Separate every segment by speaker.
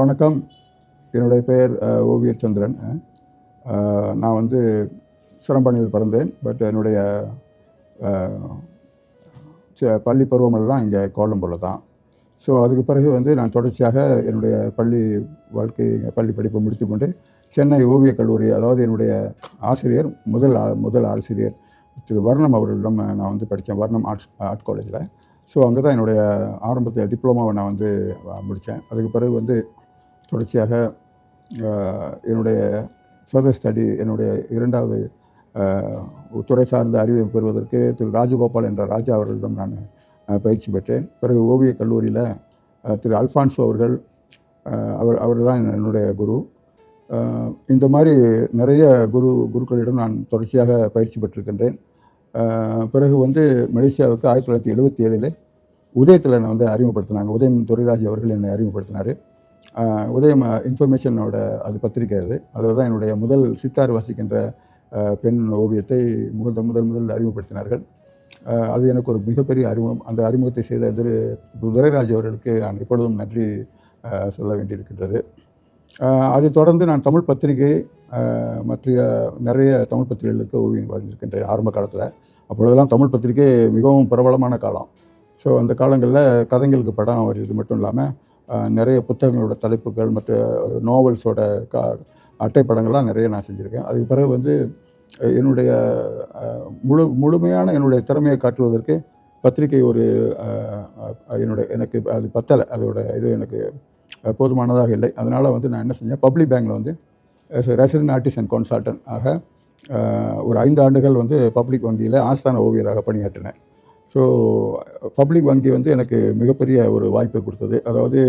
Speaker 1: வணக்கம். என்னுடைய பெயர் ஓவியர் சந்திரன். நான் வந்து சிரம்பாணியில் பிறந்தேன். பட் என்னுடைய பள்ளி பருவமெல்லாம் இங்கே கோலம்பூரில் தான். ஸோ அதுக்கு பிறகு வந்து நான் தொடர்ச்சியாக என்னுடைய பள்ளி படிப்பை முடித்துக்கொண்டு சென்னை ஓவியக் கல்லூரி, அதாவது என்னுடைய ஆசிரியர் முதல் ஆசிரியர் திரு வர்ணம் அவர்களிடம் நான் வந்து படித்தேன், வர்ணம் ஆர்ட் காலேஜில். ஸோ அங்கே தான் என்னுடைய ஆரம்பத்தில் டிப்ளமாவை நான் வந்து முடித்தேன். அதுக்கு பிறகு வந்து தொடர்ச்சியாக என்னுடைய ஃபர்தர் ஸ்டடி, என்னுடைய இரண்டாவது துறை சார்ந்த அறிவை பெறுவதற்கு திரு ராஜகோபால் என்ற ராஜா அவர்களிடம் நான் பயிற்சி பெற்றேன். பிறகு ஓவியக் கல்லூரியில் திரு அல்ஃபான்சோ அவர் தான் என்னுடைய குரு. இந்த மாதிரி நிறைய குருக்களிடம் நான் தொடர்ச்சியாக பயிற்சி பெற்றிருக்கின்றேன். பிறகு வந்து மலேசியாவுக்கு 1977 உதயத்தில் என்னை வந்து அறிமுகப்படுத்தினாங்க. உதயம் துரைராஜ் அவர்கள் என்னை அறிமுகப்படுத்தினார். உதயம் இன்ஃபர்மேஷனோட அது பத்திரிக்கை, அதில் தான் என்னுடைய முதல் சித்தார் வாசிக்கின்ற பெண் ஓவியத்தை முதல் அறிமுகப்படுத்தினார்கள். அது எனக்கு ஒரு மிகப்பெரிய அறிமுகம். அந்த அறிமுகத்தை செய்த துரைராஜ் அவர்களுக்கு நான் எப்பொழுதும் நன்றி சொல்ல வேண்டியிருக்கின்றது. அதைத் தொடர்ந்து நான் தமிழ் பத்திரிகை மற்ற நிறைய தமிழ் பத்திரிகைகளுக்கு ஓவியம் வரைந்திருக்கின்றேன் ஆரம்ப காலத்தில். அப்பொழுதெல்லாம் தமிழ் பத்திரிகை மிகவும் பிரபலமான காலம். ஸோ அந்த காலங்களில் கதைங்களுக்கு படம் வரைகிறது மட்டும் இல்லாமல் நிறைய புத்தகங்களோட தலைப்புகள், மற்ற நாவல்ஸோட அட்டைப்படங்கள்லாம் நிறைய நான் செஞ்சுருக்கேன். அதுக்கு பிறகு வந்து என்னுடைய முழுமையான என்னுடைய திறமையை காட்டுவதற்கு பத்திரிகை எனக்கு அது பத்தலை, அதோட இது எனக்கு போதுமானதாக இல்லை. அதனால் வந்து நான் என்ன செஞ்சேன், பப்ளிக் பேங்கில் வந்து ரெசிடென்ட் ஆர்டிஸ்ட் அண்ட் கன்சல்டன்ட் ஆக ஒரு 5 ஆண்டுகள் வந்து பப்ளிக் வங்கியில் ஆஸ்தான ஓவியராக பணியாற்றினேன். ஸோ பப்ளிக் வங்கி வந்து எனக்கு மிகப்பெரிய ஒரு வாய்ப்பை கொடுத்தது. அதாவது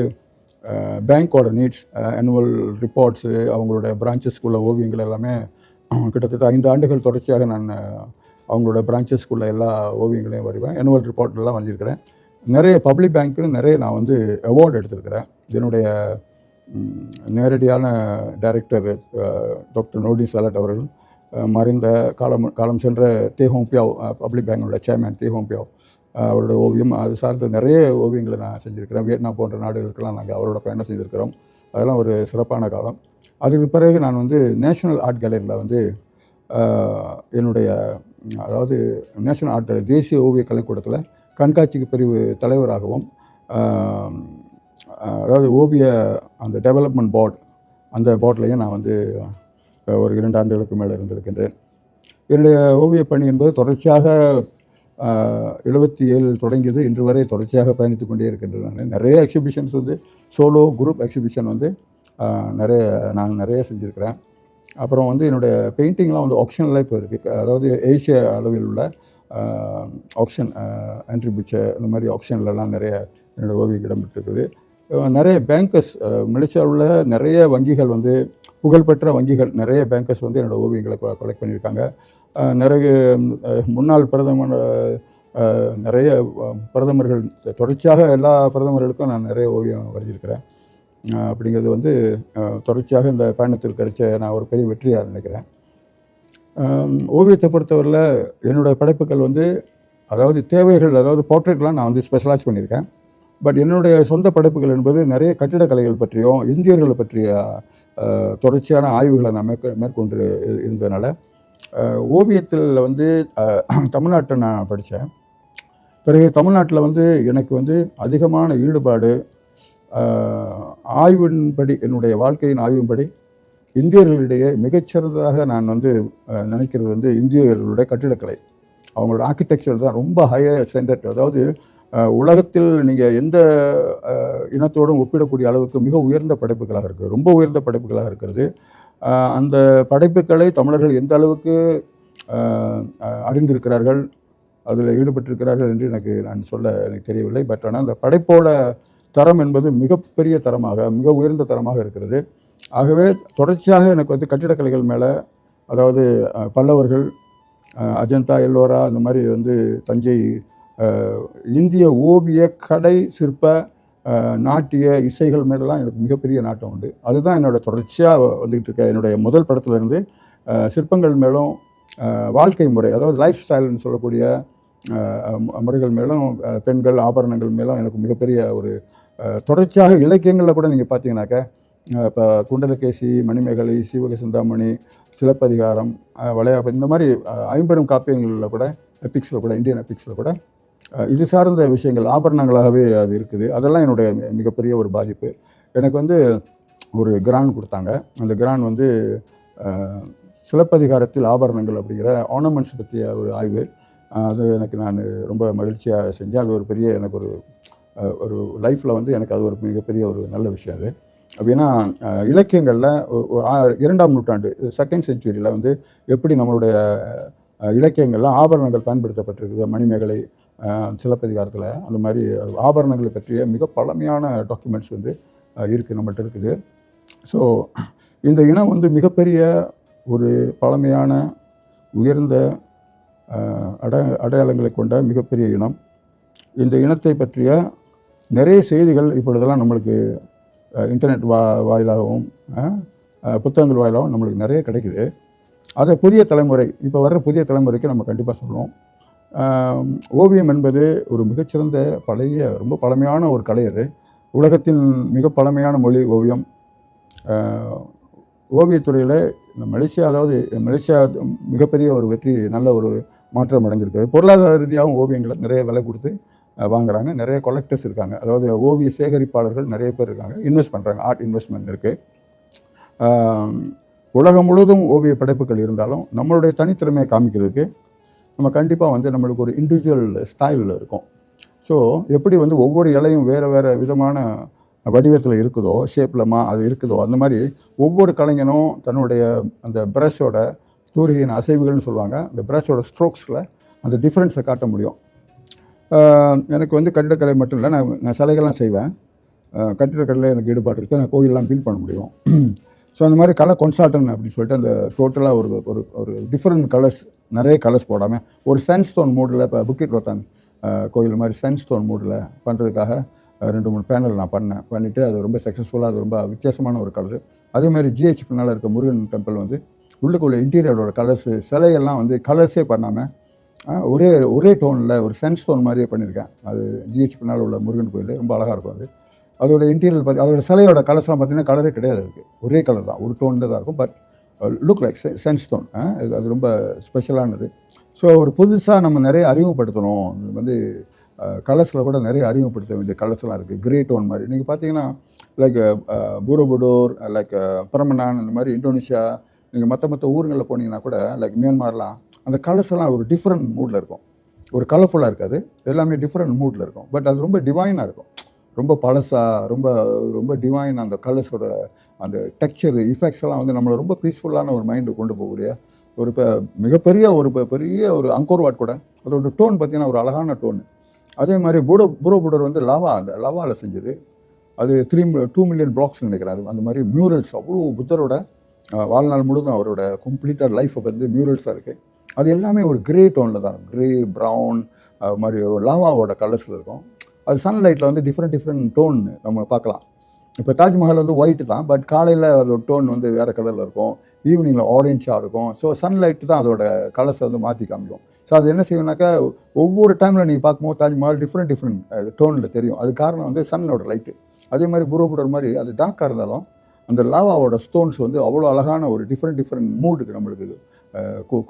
Speaker 1: பேங்க்கோட நீட்ஸ், ஆனுவல் ரிப்போர்ட்ஸு, அவங்களோட பிரான்ச்சஸ்குள்ள ஓவியங்கள் எல்லாமே கிட்டத்தட்ட 5 ஆண்டுகள் தொடர்ச்சியாக நான் அவங்களோட பிரான்ச்சஸ்குள்ள எல்லா ஓவியங்களையும் வரைவேன். ஆனுவல் ரிப்போர்ட்லாம் வரைஞ்சிருக்கிறேன். நிறைய பப்ளிக் பேங்க்கில் நிறைய நான் வந்து அவார்டு எடுத்திருக்கிறேன். என்னுடைய நேரடியான டைரக்டர் டாக்டர் நோடி சலட் அவர்கள், மறைந்த காலம் சென்ற தேஹோம்பியாவ் பப்ளிக் பேங்கோட சேர்மேன் தேஹோம்பியாவ் அவரோட ஓவியம், அது சார்ந்த நிறைய ஓவியங்களை நான் செஞ்சுருக்கிறேன். வியட்நாம் போன்ற நாடுகளுக்கெல்லாம் நாங்கள் அவரோட பயணம் செய்திருக்கிறோம். அதெல்லாம் ஒரு சிறப்பான காலம். அதுக்கு பிறகு நான் வந்து நேஷ்னல் ஆர்ட் கேலரியில் வந்து என்னுடைய அதாவது நேஷ்னல் ஆர்ட் கேலரி தேசிய ஓவிய கலைக்கூடத்தில் கண்காட்சிக்கு பிரிவு தலைவராகவும், அதாவது ஓவிய அந்த டெவலப்மெண்ட் அந்த போர்ட்லேயும் நான் வந்து ஒரு 2 ஆண்டுகளுக்கு மேலே இருந்திருக்கின்றேன். என்னுடைய ஓவிய பணி என்பது தொடர்ச்சியாக 77 தொடங்கியது, இன்று வரை தொடர்ச்சியாக பயணித்து கொண்டே இருக்கின்றன. நிறைய எக்ஸிபிஷன்ஸ் வந்து சோலோ குரூப் எக்ஸிபிஷன் வந்து நான் நிறைய செஞ்சுருக்கிறேன். அப்புறம் வந்து என்னுடைய பெயிண்டிங்லாம் வந்து ஆப்ஷனெலாம் இப்போ இருக்குது. அதாவது ஏசியா அளவில் உள்ள ஆப்ஷன் ஆண்ட்ரி புச்சை, இந்த மாதிரி ஆப்ஷன்லலாம் நிறைய என்னோடய ஓவியம் இடம்பெற்றிருக்குது. நிறைய பேங்கர்ஸ், மலேசியாவில் உள்ள நிறைய வங்கிகள் வந்து புகழ்பெற்ற வங்கிகள், நிறைய பேங்கர்ஸ் வந்து என்னோடய ஓவியங்களை கலெக்ட் பண்ணியிருக்காங்க. நிறைய முன்னாள் நிறைய பிரதமர்கள், தொடர்ச்சியாக எல்லா பிரதமர்களுக்கும் நான் நிறைய ஓவியம் வரைஞ்சிருக்கிறேன். அப்படிங்கிறது வந்து தொடர்ச்சியாக இந்த பயணத்தில் கிடைச்ச நான் ஒரு பெரிய வெற்றியாக நினைக்கிறேன். ஓவியத்தை பொறுத்தவரையில் என்னோடய படைப்புகள் வந்து அதாவது தேவைகள், அதாவது போர்ட்ரேட்லாம் நான் வந்து ஸ்பெஷலைஸ் பண்ணியிருக்கேன். பட் என்னுடைய சொந்த படைப்புகள் என்பது நிறைய கட்டிடக்கலைகள் பற்றியும் இந்தியர்களை பற்றிய தொடர்ச்சியான ஆய்வுகளை நான் மேற்கொண்டு இருந்ததுனால ஓவியத்தில் வந்து தமிழ்நாட்டை நான் படித்தேன். பிறகு தமிழ்நாட்டில் வந்து எனக்கு வந்து அதிகமான ஈடுபாடு, ஆய்வின்படி, என்னுடைய வாழ்க்கையின் ஆய்வின்படி இந்தியர்களிடையே மிகச்சிறந்ததாக நான் வந்து நினைக்கிறது வந்து இந்தியர்களுடைய கட்டிடக்கலை, அவங்களோட ஆர்கிடெக்சர் தான் ரொம்ப ஹையர் ஸ்டாண்டர்ட். அதாவது உலகத்தில் நீங்கள் எந்த இனத்தோடும் ஒப்பிடக்கூடிய அளவுக்கு மிக உயர்ந்த படைப்புகளாக இருக்குது, ரொம்ப உயர்ந்த படைப்புகளாக இருக்கிறது. அந்த படைப்புகளை தமிழர்கள் எந்த அளவுக்கு அறிந்திருக்கிறார்கள், அதில் ஈடுபட்டிருக்கிறார்கள் என்று நான் சொல்ல எனக்கு தெரியவில்லை. பட் ஆனால் அந்த படைப்போட தரம் என்பது மிகப்பெரிய தரமாக, மிக உயர்ந்த தரமாக இருக்கிறது. ஆகவே தொடர்ச்சியாக எனக்கு வந்து கட்டிடக்கலைகள் மேலே, அதாவது பல்லவர்கள், அஜந்தா, எல்லோரா, அந்த மாதிரி வந்து தஞ்சை, இந்திய ஓவிய கலை சிற்ப நாட்டிய இசைகள் மேலெலாம் எனக்கு மிகப்பெரிய நாட்டம் உண்டு. அதுதான் என்னோடய தொடர்ச்சியாக வந்துக்கிட்டு இருக்க. என்னுடைய முதல் படத்துலேருந்து சிற்பங்கள் மேலும், வாழ்க்கை முறை, அதாவது லைஃப் ஸ்டைல்னு சொல்லக்கூடிய முறைகள் மேலும், பெண்கள் ஆபரணங்கள் மேலும் எனக்கு மிகப்பெரிய ஒரு தொடர்ச்சியாக இலக்கியங்களில் கூட நீங்கள் பார்த்தீங்கன்னாக்க இப்போ குண்டலகேசி, மணிமேகலை, சீவக சிந்தாமணி, சிலப்பதிகாரம், வளையாபதி, இந்த மாதிரி 50 காப்பியங்களில் கூட, எபிக்ஸில் கூட, இந்தியன் எபிக்ஸில் கூட இது சார்ந்த விஷயங்கள் ஆபரணங்களாகவே அது இருக்குது. அதெல்லாம் என்னுடைய மிகப்பெரிய ஒரு பாதிப்பு. எனக்கு வந்து ஒரு கிராண்ட் கொடுத்தாங்க. அந்த கிராண்ட் வந்து சிலப்பதிகாரத்தில் ஆபரணங்கள் அப்படிங்கிற ஆர்னமெண்ட்ஸ் பற்றிய ஒரு ஆய்வு. அது எனக்கு நான் ரொம்ப மகிழ்ச்சியாக செஞ்சேன். அது ஒரு பெரிய எனக்கு ஒரு லைஃப்பில் வந்து எனக்கு அது ஒரு மிகப்பெரிய ஒரு நல்ல விஷயம் அது. அப்படின்னா இலக்கியங்களில் 2ஆம் நூற்றாண்டு செகண்ட் செஞ்சுரியில் வந்து எப்படி நம்மளுடைய இலக்கியங்களில் ஆபரணங்கள் பயன்படுத்தப்பட்டிருக்குது, மணிமேகலை, சிலப்பதிகாரத்தில் அந்த மாதிரி ஆபரணங்களை பற்றிய மிக பழமையான டாக்குமெண்ட்ஸ் வந்து இருக்குது, நம்மள்ட்ட இருக்குது. ஸோ இந்த இனம் வந்து மிகப்பெரிய ஒரு பழமையான உயர்ந்த அடையாளங்களை கொண்ட மிகப்பெரிய இனம். இந்த இனத்தை பற்றிய நிறைய செய்திகள் இப்பொழுதெல்லாம் நம்மளுக்கு இன்டர்நெட் வாயிலாகவும் புத்தகங்கள் வாயிலாகவும் நம்மளுக்கு நிறைய கிடைக்குது. அதை புதிய தலைமுறை, இப்போ வர்ற புதிய தலைமுறைக்கு நம்ம கண்டிப்பாக சொல்லணும். ஓவியம் என்பது ஒரு மிகச்சிறந்த பழைய ரொம்ப பழமையான ஒரு கலை. அது உலகத்தின் மிக பழமையான மொழி ஓவியம். ஓவியத்துறையில் மலேசியா மிகப்பெரிய ஒரு வெற்றி, நல்ல ஒரு மாற்றம் அடைஞ்சிருக்கு. பொருளாதார ரீதியாகவும் ஓவியங்களை நிறைய விலை கொடுத்து வாங்குறாங்க. நிறைய கலெக்டர்ஸ் இருக்காங்க, அதாவது ஓவிய சேகரிப்பாளர்கள் நிறைய பேர் இருக்காங்க, இன்வெஸ்ட் பண்ணுறாங்க. ஆர்ட் இன்வெஸ்ட்மெண்ட் இருக்குது. உலகம் முழுவதும் ஓவிய படைப்புகள் இருந்தாலும் நம்மளுடைய தனித்திறமையை காமிக்கிறதுக்கு நம்ம கண்டிப்பாக வந்து நம்மளுக்கு ஒரு இண்டிவிஜுவல் ஸ்டைல் இருக்கும். ஸோ எப்படி வந்து ஒவ்வொரு இலையும் வேறு விதமான வடிவத்தில் இருக்குதோ, ஷேப்பில் அது இருக்குதோ, அந்த மாதிரி ஒவ்வொரு கலைஞனும் தன்னுடைய அந்த ப்ரஷோட தூரிகையின் அசைவுகள்னு சொல்லுவாங்க, அந்த ப்ரஷோட ஸ்ட்ரோக்ஸில் அந்த டிஃப்ரென்ஸை காட்ட முடியும். எனக்கு வந்து கட்டிடக்கலை மட்டும் இல்லை, நான் சிலைகள்லாம் செய்வேன். கட்டிடக்கலையில் எனக்கு ஈடுபாடு இருக்குது. நான் கோயிலெலாம் பில்ட் பண்ண முடியும். ஸோ அந்த மாதிரி கலர் கொன்சால்டன் அப்படின்னு சொல்லிட்டு அந்த டோட்டலாக ஒரு டிஃப்ரெண்ட் கலர்ஸ், நிறைய கலர்ஸ் போடாமல் ஒரு சாண்ட்ஸ்டோன் மூடில், இப்போ புக்கிட் ரோத்தான் கோயில் மாதிரி சாண்ட்ஸ்டோன் மூடில் பண்ணுறதுக்காக 2-3 பேனல் நான் பண்ணிவிட்டு அது ரொம்ப சக்ஸஸ்ஃபுல்லாக, அது ரொம்ப வித்தியாசமான ஒரு கலரு. அதேமாதிரி GH பின்னால் இருக்க முருகன் டெம்பிள் வந்து உள்ளுக்குள்ள இன்டீரியரோட கலர்ஸு, சிலையெல்லாம் வந்து கலர்ஸே பண்ணாமல் ஒரே டோனில் ஒரு சாண்ட்ஸ்டோன் மாதிரியே பண்ணியிருக்கேன். அது GH பின்னால் உள்ள முருகன் கோயில் ரொம்ப அழகாக இருக்கும். அதோட இன்டீரியர் பார்த்து அதோட சிலையோட கலர்ஸ்லாம் பார்த்திங்கன்னா கலரே கிடையாது, அதுக்கு ஒரே கலர் தான், ஒரு டோனில் தான் இருக்கும். But look like sandstone. அது ரொம்ப ஸ்பெஷலானது. ஸோ ஒரு புதுசாக நம்ம நிறைய அறிமுகப்படுத்தணும். வந்து கலர்ஸில் கூட நிறைய அறிமுகப்படுத்த வேண்டிய கலர்ஸ்லாம் இருக்குது. கிரே டோன் மாதிரி நீங்கள் பார்த்தீங்கன்னா லைக் பூரோபுடோர், லைக் பிரமனான், இந்த மாதிரி இந்தோனேஷியா, நீங்கள் மற்ற ஊருங்களில் போனீங்கன்னா கூட லைக் மியான்மார்லாம் அந்த கலர்ஸ் எல்லாம் ஒரு டிஃப்ரெண்ட் மூடில் இருக்கும். ஒரு கலர்ஃபுல்லாக இருக்காது, எல்லாமே டிஃப்ரெண்ட் மூடில் இருக்கும். பட் அது ரொம்ப டிவைனாக இருக்கும், ரொம்ப பழசாக, ரொம்ப டிவைன். அந்த கலர்ஸோட அந்த டெக்ஸ்சர் இஃபெக்ட்ஸ் எல்லாம் வந்து நம்மளை ரொம்ப பீஸ்ஃபுல்லான ஒரு மைண்டு கொண்டு போகக்கூடிய ஒரு மிகப்பெரிய ஒரு அங்கோர் வாட் கூட அதோட டோன் பார்த்திங்கன்னா ஒரு அழகான டோன். அதே மாதிரி பூரோபுடர் வந்து அந்த லவாவில் செஞ்சது. அது 2 மில்லியன் பிளாக்ஸ் நினைக்கிறேன். அந்த மாதிரி மியூரல்ஸ், அவ்வளோ புத்தரோட வாழ்நாள் முழுதும் அவரோட கம்ப்ளீட்டாக லைஃப்பை வந்து மியூரல்ஸாக இருக்குது. அது எல்லாமே ஒரு கிரே டோனில் தான், கிரே ப்ரௌன் மாதிரி லாவாவோட கலர்ஸில் இருக்கும். அது சன்லைட்டில் வந்து டிஃப்ரெண்ட் டோன் நம்ம பார்க்கலாம். இப்போ தாஜ்மஹால் வந்து ஒயிட்டு தான், பட் காலையில் அதோட டோன் வந்து வேறு கலரில் இருக்கும், ஈவினிங்கில் ஆரஞ்சாக இருக்கும். ஸோ சன்லைட்டு தான் அதோட கலர்ஸை வந்து மாற்றி காமிக்கும். ஸோ அது என்ன செய்யணும்னாக்கா ஒவ்வொரு டைமில் நீங்கள் பார்க்கும்போது தாஜ்மஹால் டிஃப்ரெண்ட் டோனில் தெரியும். அது காரணம் வந்து சன்னோட லைட்டு. அதே மாதிரி பூரோபுடர் மாதிரி அது டார்க்காக இருந்தாலும் அந்த லாவாவோட ஸ்டோன்ஸ் வந்து அவ்வளோ அழகான ஒரு டிஃப்ரெண்ட் மூடுக்கு நம்மளுக்கு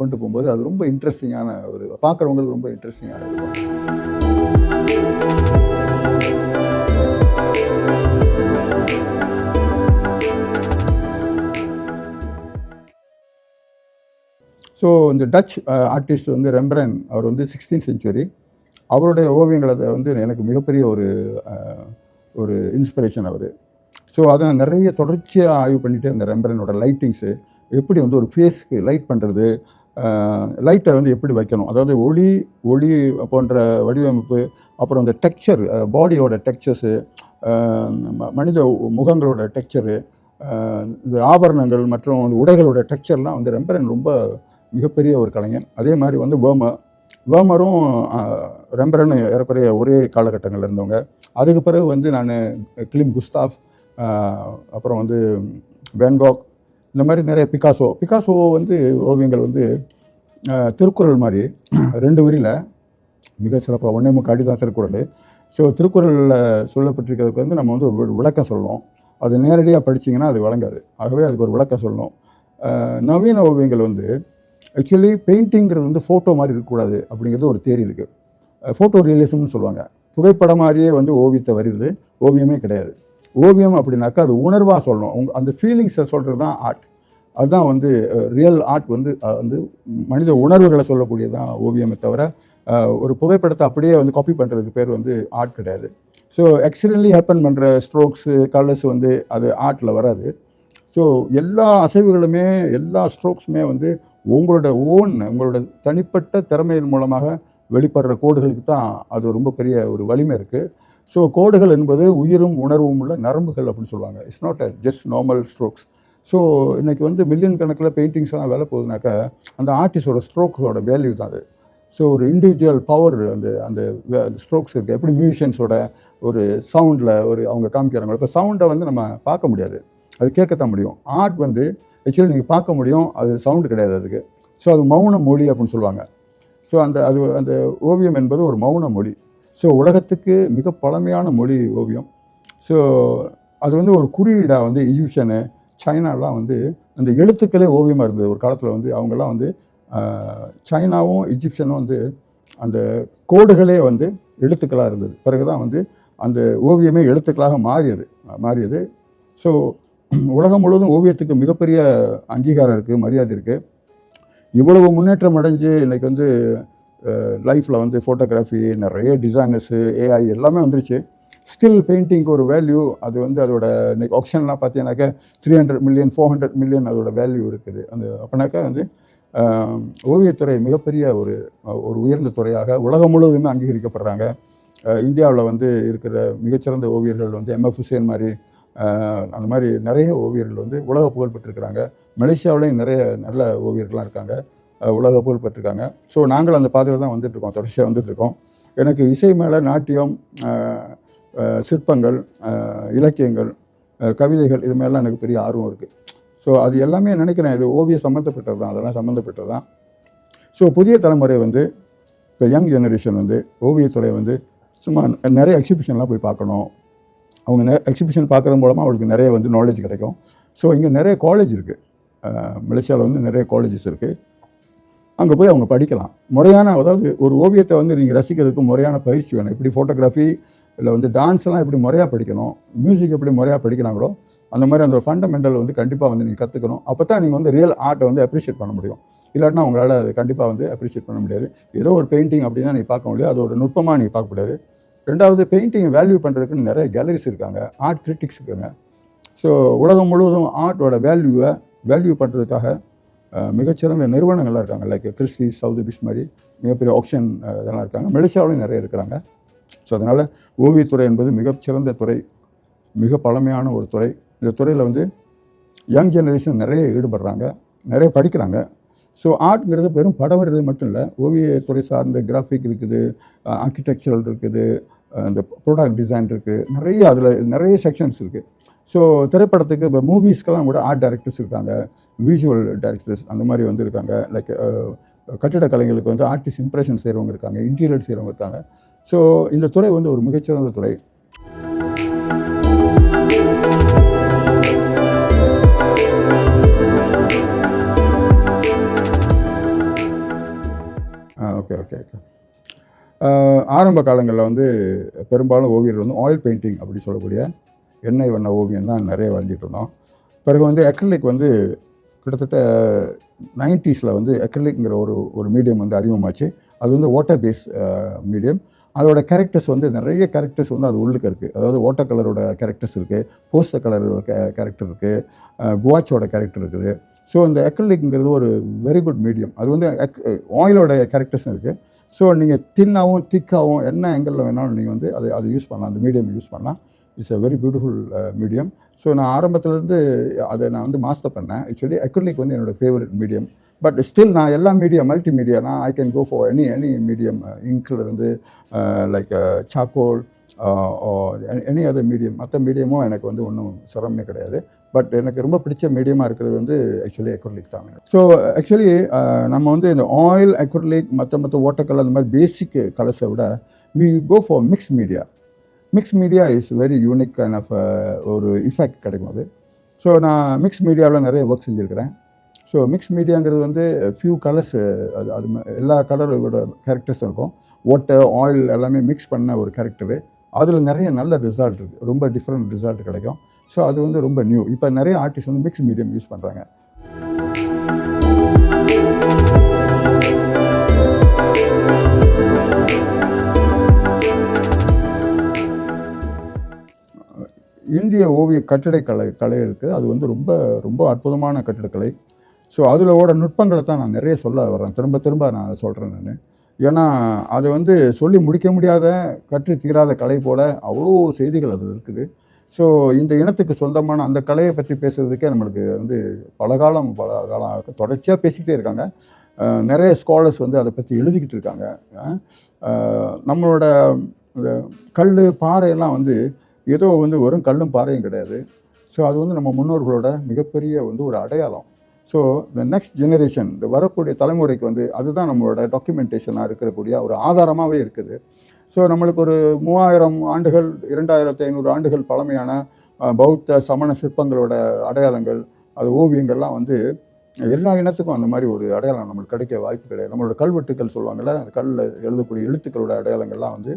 Speaker 1: கொண்டு போகும்போது அது ரொம்ப இன்ட்ரெஸ்டிங்கான ஒரு பார்க்குறவங்களுக்கு ரொம்ப இன்ட்ரெஸ்டிங்கான இருக்கும். ஸோ இந்த டச் ஆர்டிஸ்ட் வந்து ரெம்பரன், அவர் வந்து 16th செஞ்சுரி. அவருடைய ஓவியங்களை வந்து எனக்கு மிகப்பெரிய ஒரு இன்ஸ்பிரேஷன் அவர். ஸோ அதை நான் நிறைய தொடர்ச்சியாக ஆய்வு பண்ணிவிட்டு அந்த ரெம்பரனோட லைட்டிங்ஸு எப்படி வந்து ஒரு ஃபேஸ்க்கு லைட் பண்ணுறது, லைட்டை வந்து எப்படி வைக்கணும், அதாவது ஒளி போன்ற வடிவமைப்பு, அப்புறம் அந்த டெக்ஸ்சர், பாடியோட டெக்ஸ்சர்ஸு, மனித முகங்களோட டெக்ஸ்சரு, இந்த ஆபரணங்கள் மற்றும் உடைகளோட டெக்ஸ்சர்லாம் வந்து ரெம்பரன் ரொம்ப மிகப்பெரிய ஒரு கலைஞன். அதே மாதிரி வந்து வேர்மரும் ரெம்பரனும் ஏறக்குறைய ஒரே காலகட்டங்களில் இருந்தவங்க. அதுக்கு பிறகு வந்து நான் கிளிம் குஸ்தாஃப், அப்புறம் வந்து வேன்காக், இந்த மாதிரி நிறைய பிகாசோ வந்து ஓவியங்கள் வந்து திருக்குறள் மாதிரி 2 வரியில் மிக சிறப்பாக 1.25 அடி தான் திருக்குறள். ஸோ திருக்குறளில் சொல்லப்பட்டிருக்கிறதுக்கு வந்து நம்ம வந்து விளக்கம் சொல்லணும். அது நேரடியாக படிச்சிங்கன்னா அது வழங்காது. ஆகவே அதுக்கு ஒரு விளக்கம் சொல்லணும். நவீன ஓவியங்கள் வந்து ஆக்சுவலி பெயிண்டிங்கிறது வந்து ஃபோட்டோ மாதிரி இருக்கக்கூடாது அப்படிங்கிறது ஒரு தேரி இருக்குது. ஃபோட்டோ ரியலிசம்னு சொல்லுவாங்க. புகைப்படம் மாதிரியே வந்து ஓவியத்தை வருது, ஓவியமே கிடையாது. ஓவியம் அப்படின்னாக்கா அது உணர்வாக சொல்லணும். அந்த ஃபீலிங்ஸை சொல்கிறது தான் ஆர்ட். அதுதான் வந்து ரியல் ஆர்ட் வந்து வந்து மனித உணர்வுகளை சொல்லக்கூடியது தான் ஓவியமே தவிர ஒரு புகைப்படத்தை அப்படியே வந்து காப்பி பண்ணுறதுக்கு பேர் வந்து ஆர்ட் கிடையாது. ஸோ ஆக்சிடென்ட்லி ஹேப்பன் பண்ணுற ஸ்ட்ரோக்ஸு கலர்ஸ் வந்து அது ஆர்ட்டில் வராது. ஸோ எல்லா அசைவுகளுமே எல்லா ஸ்ட்ரோக்ஸுமே வந்து உங்களோட தனிப்பட்ட திறமையின் மூலமாக வெளிப்படுற கோடுகளுக்கு தான் அது ரொம்ப பெரிய ஒரு வலிமை இருக்குது. ஸோ கோடுகள் என்பது உயிரும் உணர்வும் உள்ள நரம்புகள் அப்படின்னு சொல்லுவாங்க. It's not just normal strokes. So இன்றைக்கி வந்து மில்லியன் கணக்கில் பெயிண்டிங்ஸ்லாம் வேலை போகுதுனாக்கா அந்த ஆர்டிஸ்டோட ஸ்ட்ரோக்ஸோட வேல்யூ தான் அது. ஸோ ஒரு இண்டிவிஜுவல் பவர் அந்த அந்த ஸ்ட்ரோக்ஸ் இருக்குது. எப்படி மியூசிஷியன்ஸோட ஒரு சவுண்டில் அவங்க காமிக்கிறாங்களோ, இப்போ சவுண்டை வந்து நம்ம பார்க்க முடியாது, அது கேட்கத்தான் முடியும். ஆர்ட் வந்து ஆக்சுவலி நீங்கள் பார்க்க முடியும், அது சவுண்டு கிடையாது அதுக்கு. ஸோ அது மௌன மொழி அப்படின்னு சொல்லுவாங்க. ஸோ அந்த ஓவியம் என்பது ஒரு மௌன மொழி. ஸோ உலகத்துக்கு மிக பழமையான மொழி ஓவியம். ஸோ அது வந்து ஒரு குறியீடாக வந்து ஈஜிப்ஷனு சைனாலாம் வந்து அந்த எழுத்துக்களே ஓவியமாக இருந்தது ஒரு காலத்தில். வந்து அவங்கெல்லாம் வந்து சைனாவும் ஈஜிப்ஷனும் வந்து அந்த கோடுகளே வந்து எழுத்துக்களாக இருந்தது. பிறகு தான் வந்து அந்த ஓவியமே எழுத்துக்களாக மாறியது. ஸோ உலகம் முழுவதும் ஓவியத்துக்கு மிகப்பெரிய அங்கீகாரம் இருக்குது, மரியாதை இருக்குது. இவ்வளவு முன்னேற்றம் அடைஞ்சு இன்றைக்கி வந்து லைஃப்பில் வந்து ஃபோட்டோகிராஃபி, நிறைய டிசைனர்ஸு, ஏஐ எல்லாமே வந்துருச்சு. ஸ்டில் பெயிண்டிங்க்கு ஒரு வேல்யூ, அது வந்து அதோட இன்றைக்கி ஆப்ஷன்லாம் பார்த்தீங்கன்னாக்கா 300 மில்லியன் 400 மில்லியன் அதோட வேல்யூ இருக்குது. அப்படின்னாக்கா வந்து ஓவியத்துறை மிகப்பெரிய ஒரு உயர்ந்த துறையாக உலகம் முழுவதுமே அங்கீகரிக்கப்படுறாங்க. இந்தியாவில் வந்து இருக்கிற மிகச்சிறந்த ஓவியர்கள் வந்து எம்எஃப் ஹுசேன் மாதிரி அந்த மாதிரி நிறைய ஓவியர்கள் வந்து உலக புகழ் பெற்றிருக்கிறாங்க. மலேசியாவிலையும் நிறைய நல்ல ஓவியர்கள்லாம் இருக்காங்க, உலக புகழ் பெற்றிருக்காங்க. ஸோ நாங்கள் அந்த பாதையில் தான் வந்துட்டுருக்கோம், தொடர்ச்சியாக வந்துட்டுருக்கோம். எனக்கு இசை மேலே, நாட்டியம், சிற்பங்கள், இலக்கியங்கள், கவிதைகள் இது மாதிரிலாம் எனக்கு பெரிய ஆர்வம் இருக்குது. ஸோ அது எல்லாமே நினைக்கிறேன் இது ஓவியம் சம்மந்தப்பட்டது தான், அதெல்லாம் சம்மந்தப்பட்டது தான். ஸோ புதிய தலைமுறை வந்து இப்போ யங் ஜெனரேஷன் வந்து ஓவியத்துறை வந்து சும்மா நிறைய எக்ஸிபிஷன்லாம் போய் பார்க்கணும். அவங்க எக்ஸிபிஷன் பார்க்குறது மூலமாக அவங்களுக்கு நிறைய வந்து நாலேஜ் கிடைக்கும். ஸோ இங்கே நிறைய காலேஜ் இருக்குது, மலேசியாவில் வந்து நிறைய காலேஜஸ் இருக்குது. அங்கே போய் அவங்க படிக்கலாம். அதாவது ஒரு ஓவியத்தை வந்து நீங்கள் ரசிக்கிறதுக்கு முறையான பயிற்சி வேணும். எப்படி ஃபோட்டோகிராஃபி இல்லை வந்து டான்ஸ்லாம் எப்படி முறையாக படிக்கணும், மியூசிக் எப்படி முறையாக படிக்கிறாங்களோ அந்த மாதிரி அந்த ஃபண்டமெண்டல் வந்து கண்டிப்பாக வந்து நீங்கள் கற்றுக்கணும். அப்போ தான் நீங்கள் வந்து ரியல் ஆர்ட்டை வந்து அப்ரிஷியேட் பண்ண முடியும். இல்லாட்டினா உங்களால் அது கண்டிப்பாக வந்து அப்ரிஷியேட் பண்ண முடியாது. ஏதோ ஒரு பெயிண்டிங் அப்படின்னா நீங்கள் பார்க்க முடியாது, அதோட நுட்பமாக நீங்கள் பார்க்க முடியாது. ரெண்டாவது, பெயிண்டிங்கை வேல்யூ பண்ணுறதுக்குன்னு நிறைய கேலரிஸ் இருக்காங்க, ஆர்ட் கிரிட்டிக்ஸ் இருக்காங்க. ஸோ உலகம் முழுவதும் ஆர்ட்டோட வேல்யூ பண்ணுறதுக்காக மிகச்சிறந்த நிறுவனங்கள்லாம் இருக்காங்க. லைக் கிறிஸ்டி, சவுதபிஷ் மாதிரி மிகப்பெரிய ஆப்ஷன் இதெல்லாம் இருக்காங்க. மலேசியாவிலையும் நிறைய இருக்கிறாங்க. ஸோ அதனால் ஓவியத்துறை என்பது மிகச்சிறந்த துறை, மிக பழமையான ஒரு துறை. இந்த துறையில் வந்து யங் ஜெனரேஷன் நிறைய ஈடுபடுறாங்க, நிறைய படிக்கிறாங்க. ஸோ ஆர்ட்ங்கிறது வெறும் படம் வரைகிறது மட்டும் இல்லை, ஓவியத்துறை சார்ந்த கிராஃபிக் இருக்குது, ஆர்கிடெக்சரல் இருக்குது, இந்த ப்ராடக்ட் டிசைன் இருக்குது, அதில் நிறைய செக்ஷன்ஸ் இருக்குது. ஸோ திரைப்படத்துக்கு இப்போ மூவிஸ்க்கெல்லாம் கூட ஆர்ட் டைரக்டர்ஸ் இருக்காங்க, விஷுவல் டைரக்டர்ஸ் அந்த மாதிரி வந்து இருக்காங்க. லைக் கட்டிட கலைஞர்களுக்கு வந்து ஆர்டிஸ்ட் இம்ப்ரெஷன் செய்கிறவங்க இருக்காங்க, இன்டீரியர் செய்கிறவங்க இருக்காங்க. ஸோ இந்த துறை வந்து ஒரு மிகச்சிறந்த துறை. ஓகே. ஆரம்ப காலங்களில் வந்து பெரும்பாலும் ஓவியர்கள் வந்து ஆயில் பெயிண்டிங் அப்படி சொல்லக்கூடிய எண்ணெய் வண்ண ஓவியம் தான் நிறைய வரைஞ்சிட்டு இருந்தோம். பிறகு வந்து அக்ரிலிக் வந்து கிட்டத்தட்ட 90s வந்து அக்ரிலிக்ங்கிற ஒரு மீடியம் வந்து அறிமுகமாச்சு. அது வந்து வாட்டர் பேஸ் மீடியம். அதோட கேரக்டர்ஸ் வந்து நிறைய கேரக்டர்ஸ் வந்து அது உள்ளுக்கு இருக்குது. அதாவது வாட்டர் கலரோட கேரக்டர்ஸ் இருக்குது, போஸ்டர் கலரோட கேரக்டர் இருக்குது, குவாச்சோட கேரக்டர் இருக்குது. ஸோ இந்த அக்ரிலிக்ங்கிறது ஒரு வெரி குட் மீடியம். அது வந்து ஆயிலோட கேரக்டர்ஸும் இருக்குது. ஸோ நீங்கள் தின்னாகவும் திக்காகவும் என்ன ஆங்கிளில் வேணாலும் நீங்கள் வந்து அதை யூஸ் பண்ணலாம், அந்த மீடியம் யூஸ் பண்ணலாம். It's a very beautiful medium. So நான் ஆரம்பத்துலேருந்து அதை நான் வந்து மாஸ்டர் பண்ணேன். ஆக்சுவலி அக்ரிலிக் வந்து என்னோடய ஃபேவரட் மீடியம். பட் ஸ்டில் நான் எல்லா மல்டி மீடியானா I can go for any medium. இங்கில் இருந்து லைக் சாக்கோல் எனி அதர் மீடியம். மற்ற மீடியமும் எனக்கு வந்து ஒன்றும் சிரமமே கிடையாது. பட் எனக்கு ரொம்ப பிடிச்ச மீடியமாக இருக்கிறது வந்து ஆக்சுவலி அக்ரிலிக் தான். ஸோ ஆக்சுவலி நம்ம வந்து இந்த ஆயில், அக்ரிலிக், மற்ற வாட்டர் கலர் அந்த மாதிரி பேசிக் கலர்ஸை விட we go for mix media. Mix media is very unique kind of ஒரு இஃபெக்ட் கிடைக்கும் அது. ஸோ நான் மிக்ஸ் மீடியாவில் நிறைய ஒர்க் செஞ்சுருக்கிறேன். ஸோ மிக்ஸ் மீடியாங்கிறது வந்து ஃபியூ கலர்ஸ், அது எல்லா கலரோட கேரக்டர்ஸும் இருக்கும். வாட்டர், ஆயில் எல்லாமே மிக்ஸ் பண்ண ஒரு கேரக்டரு. அதில் நிறைய நல்ல ரிசல்ட் இருக்குது, ரொம்ப டிஃப்ரெண்ட் ரிசல்ட் கிடைக்கும். ஸோ அது வந்து ரொம்ப நியூ. இப்போ நிறைய ஆர்டிஸ்ட் வந்து மிக்ஸ் மீடியம் யூஸ் பண்ணுறாங்க. இந்திய ஓவிய கட்டடக்கலை இருக்குது. அது வந்து ரொம்ப ரொம்ப அற்புதமான கட்டிடக்கலை. ஸோ அதிலோட நுட்பங்களை தான் நான் நிறைய சொல்ல வரேன், திரும்ப திரும்ப நான் சொல்கிறேன் நான். ஏன்னா அது வந்து சொல்லி முடிக்க முடியாத, கற்று தீராத கலை போல் அவ்வளோ செய்திகள் அதில் இருக்குது. ஸோ இந்த இனத்துக்கு சொந்தமான அந்த கலையை பற்றி பேசுகிறதுக்கே நம்மளுக்கு வந்து பல காலம் தொடர்ச்சியாக பேசிக்கிட்டே இருக்காங்க. நிறைய ஸ்காலர்ஸ் வந்து அதை பற்றி எழுதிக்கிட்டு இருக்காங்க. நம்மளோட கல், பாறையெல்லாம் வந்து ஏதோ வந்து வெறும் கல்லும் பாறையும் கிடையாது. ஸோ அது வந்து நம்ம முன்னோர்களோட மிகப்பெரிய வந்து ஒரு அடையாளம். ஸோ இந்த நெக்ஸ்ட் ஜெனரேஷன், இந்த வரக்கூடிய தலைமுறைக்கு வந்து அதுதான் நம்மளோட டாக்குமெண்டேஷனாக இருக்கக்கூடிய ஒரு ஆதாரமாகவே இருக்குது. ஸோ நம்மளுக்கு ஒரு 3000 ஆண்டுகள், 2500 ஆண்டுகள் பழமையான பௌத்த சமண சிற்பங்களோட அடையாளங்கள், அது ஓவியங்கள்லாம் வந்து எல்லா இனத்துக்கும் அந்த மாதிரி ஒரு அடையாளம் நம்மளுக்கு கிடைக்க வாய்ப்பு கிடையாது. நம்மளோட கல்வெட்டுக்கள் சொல்லுவாங்கள்ல, அந்த கல்லில் எழுதக்கூடிய எழுத்துக்களோட அடையாளங்கள்லாம் வந்து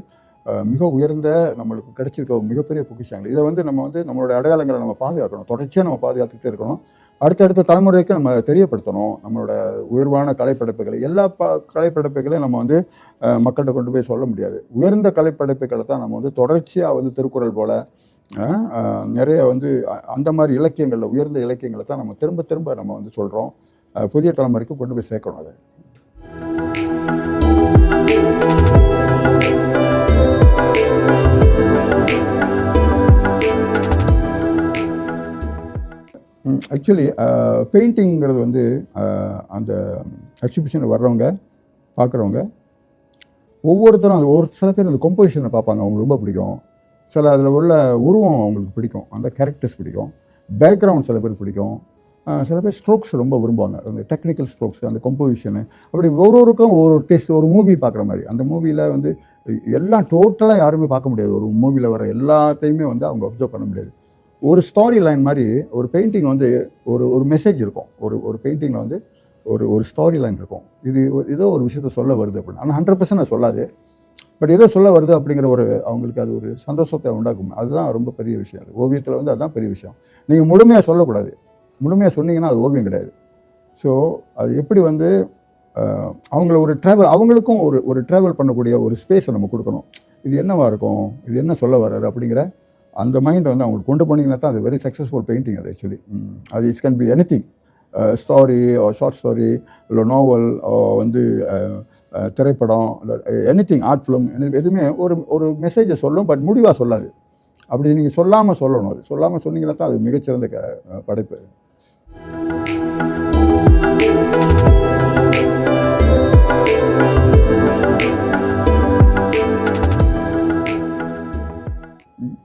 Speaker 1: மிக உயர்ந்த, நம்மளுக்கு கிடைச்சிருக்க மிகப்பெரிய பொக்கிஷங்கள். இதை வந்து நம்ம வந்து நம்மளோட அடையாளங்களை நம்ம பாதுகாக்கணும், தொடர்ச்சியாக நம்ம பாதுகாத்துக்கிட்டே இருக்கணும். அடுத்தடுத்த தலைமுறைக்கு நம்ம தெரியப்படுத்தணும் நம்மளோட உயர்வான கலைப்படைப்புகளை. எல்லா கலைப்படைப்புகளையும் நம்ம வந்து மக்கள்கிட்ட கொண்டு போய் சொல்ல முடியாது. உயர்ந்த கலைப்படைப்புகளை தான் நம்ம வந்து தொடர்ச்சியாக வந்து திருக்குறள் போல் நிறைய வந்து அந்த மாதிரி இலக்கியங்களில், உயர்ந்த இலக்கியங்களை தான் நம்ம திரும்ப திரும்ப நம்ம வந்து சொல்கிறோம். புதிய தலைமுறைக்கு கொண்டு போய் சேர்க்கணும் அதை. ஆக்சுவலி பெயிண்டிங்கிறது வந்து அந்த எக்ஸிபிஷனில் வர்றவங்க, பார்க்குறவங்க ஒவ்வொருத்தரும் அது சில பேர் அந்த கம்போசிஷனை பார்ப்பாங்க, அவங்களுக்கு ரொம்ப பிடிக்கும். சில அதில் உள்ள உருவம் அவங்களுக்கு பிடிக்கும், அந்த கேரக்டர்ஸ் பிடிக்கும். பேக்ரவுண்ட் சில பேர் பிடிக்கும். சில பேர் ஸ்ட்ரோக்ஸ் ரொம்ப விரும்புவாங்க, அந்த டெக்னிக்கல் ஸ்ட்ரோக்ஸ், அந்த கம்போசிஷனு. அப்படி ஒவ்வொருக்கும் ஒவ்வொரு டேஸ்ட். ஒரு மூவி பார்க்குற மாதிரி, அந்த மூவியில் வந்து எல்லாம் டோட்டலாக யாருமே பார்க்க முடியாது. ஒரு மூவியில் வர எல்லாத்தையுமே வந்து அவங்க அப்சர்வ் பண்ண முடியாது. ஒரு ஸ்டாரி லைன் மாதிரி ஒரு பெயிண்டிங் வந்து ஒரு மெசேஜ் இருக்கும். ஒரு பெயிண்டிங்கில் வந்து ஒரு ஸ்டாரி லைன் இருக்கும். இது ஏதோ ஒரு விஷயத்த சொல்ல வருது அப்படின்னு. ஆனால் 100% அது சொல்லாது. பட் ஏதோ சொல்ல வருது அப்படிங்கிற அவங்களுக்கு அது ஒரு சந்தோஷத்தை உண்டாக்கும். அதுதான் ரொம்ப பெரிய விஷயம். அது ஓவியத்தில் வந்து அதுதான் பெரிய விஷயம். நீங்கள் முழுமையாக சொல்லக்கூடாது. முழுமையாக சொன்னீங்கன்னா அது ஓவியம் கிடையாது. ஸோ அது எப்படி வந்து அவங்கள ஒரு அவங்களுக்கும் ஒரு ட்ராவல் பண்ணக்கூடிய ஒரு ஸ்பேஸை நம்ம கொடுக்கணும். இது என்னவா இருக்கும், இது என்ன சொல்ல வர்றாரு அப்படிங்கிற அந்த மைண்டை வந்து அவங்களுக்கு கொண்டு போனீங்கன்னா தான் அது வெரி சக்ஸஸ்ஃபுல் பெயிண்டிங். அது ஆக்சுவலி அது it can be anything, story, short story, இல்லை நாவல், வந்து திரைப்படம், இல்லை எனிதிங், ஆர்ட் ஃபிலிம், எதுவுமே ஒரு மெசேஜை சொல்லும், பட் முடிவாக சொல்லாது. அப்படி நீங்கள் சொல்லாமல் சொல்லணும். அது சொல்லாமல் சொன்னீங்கன்னா தான் அது மிகச்சிறந்த படைப்பு.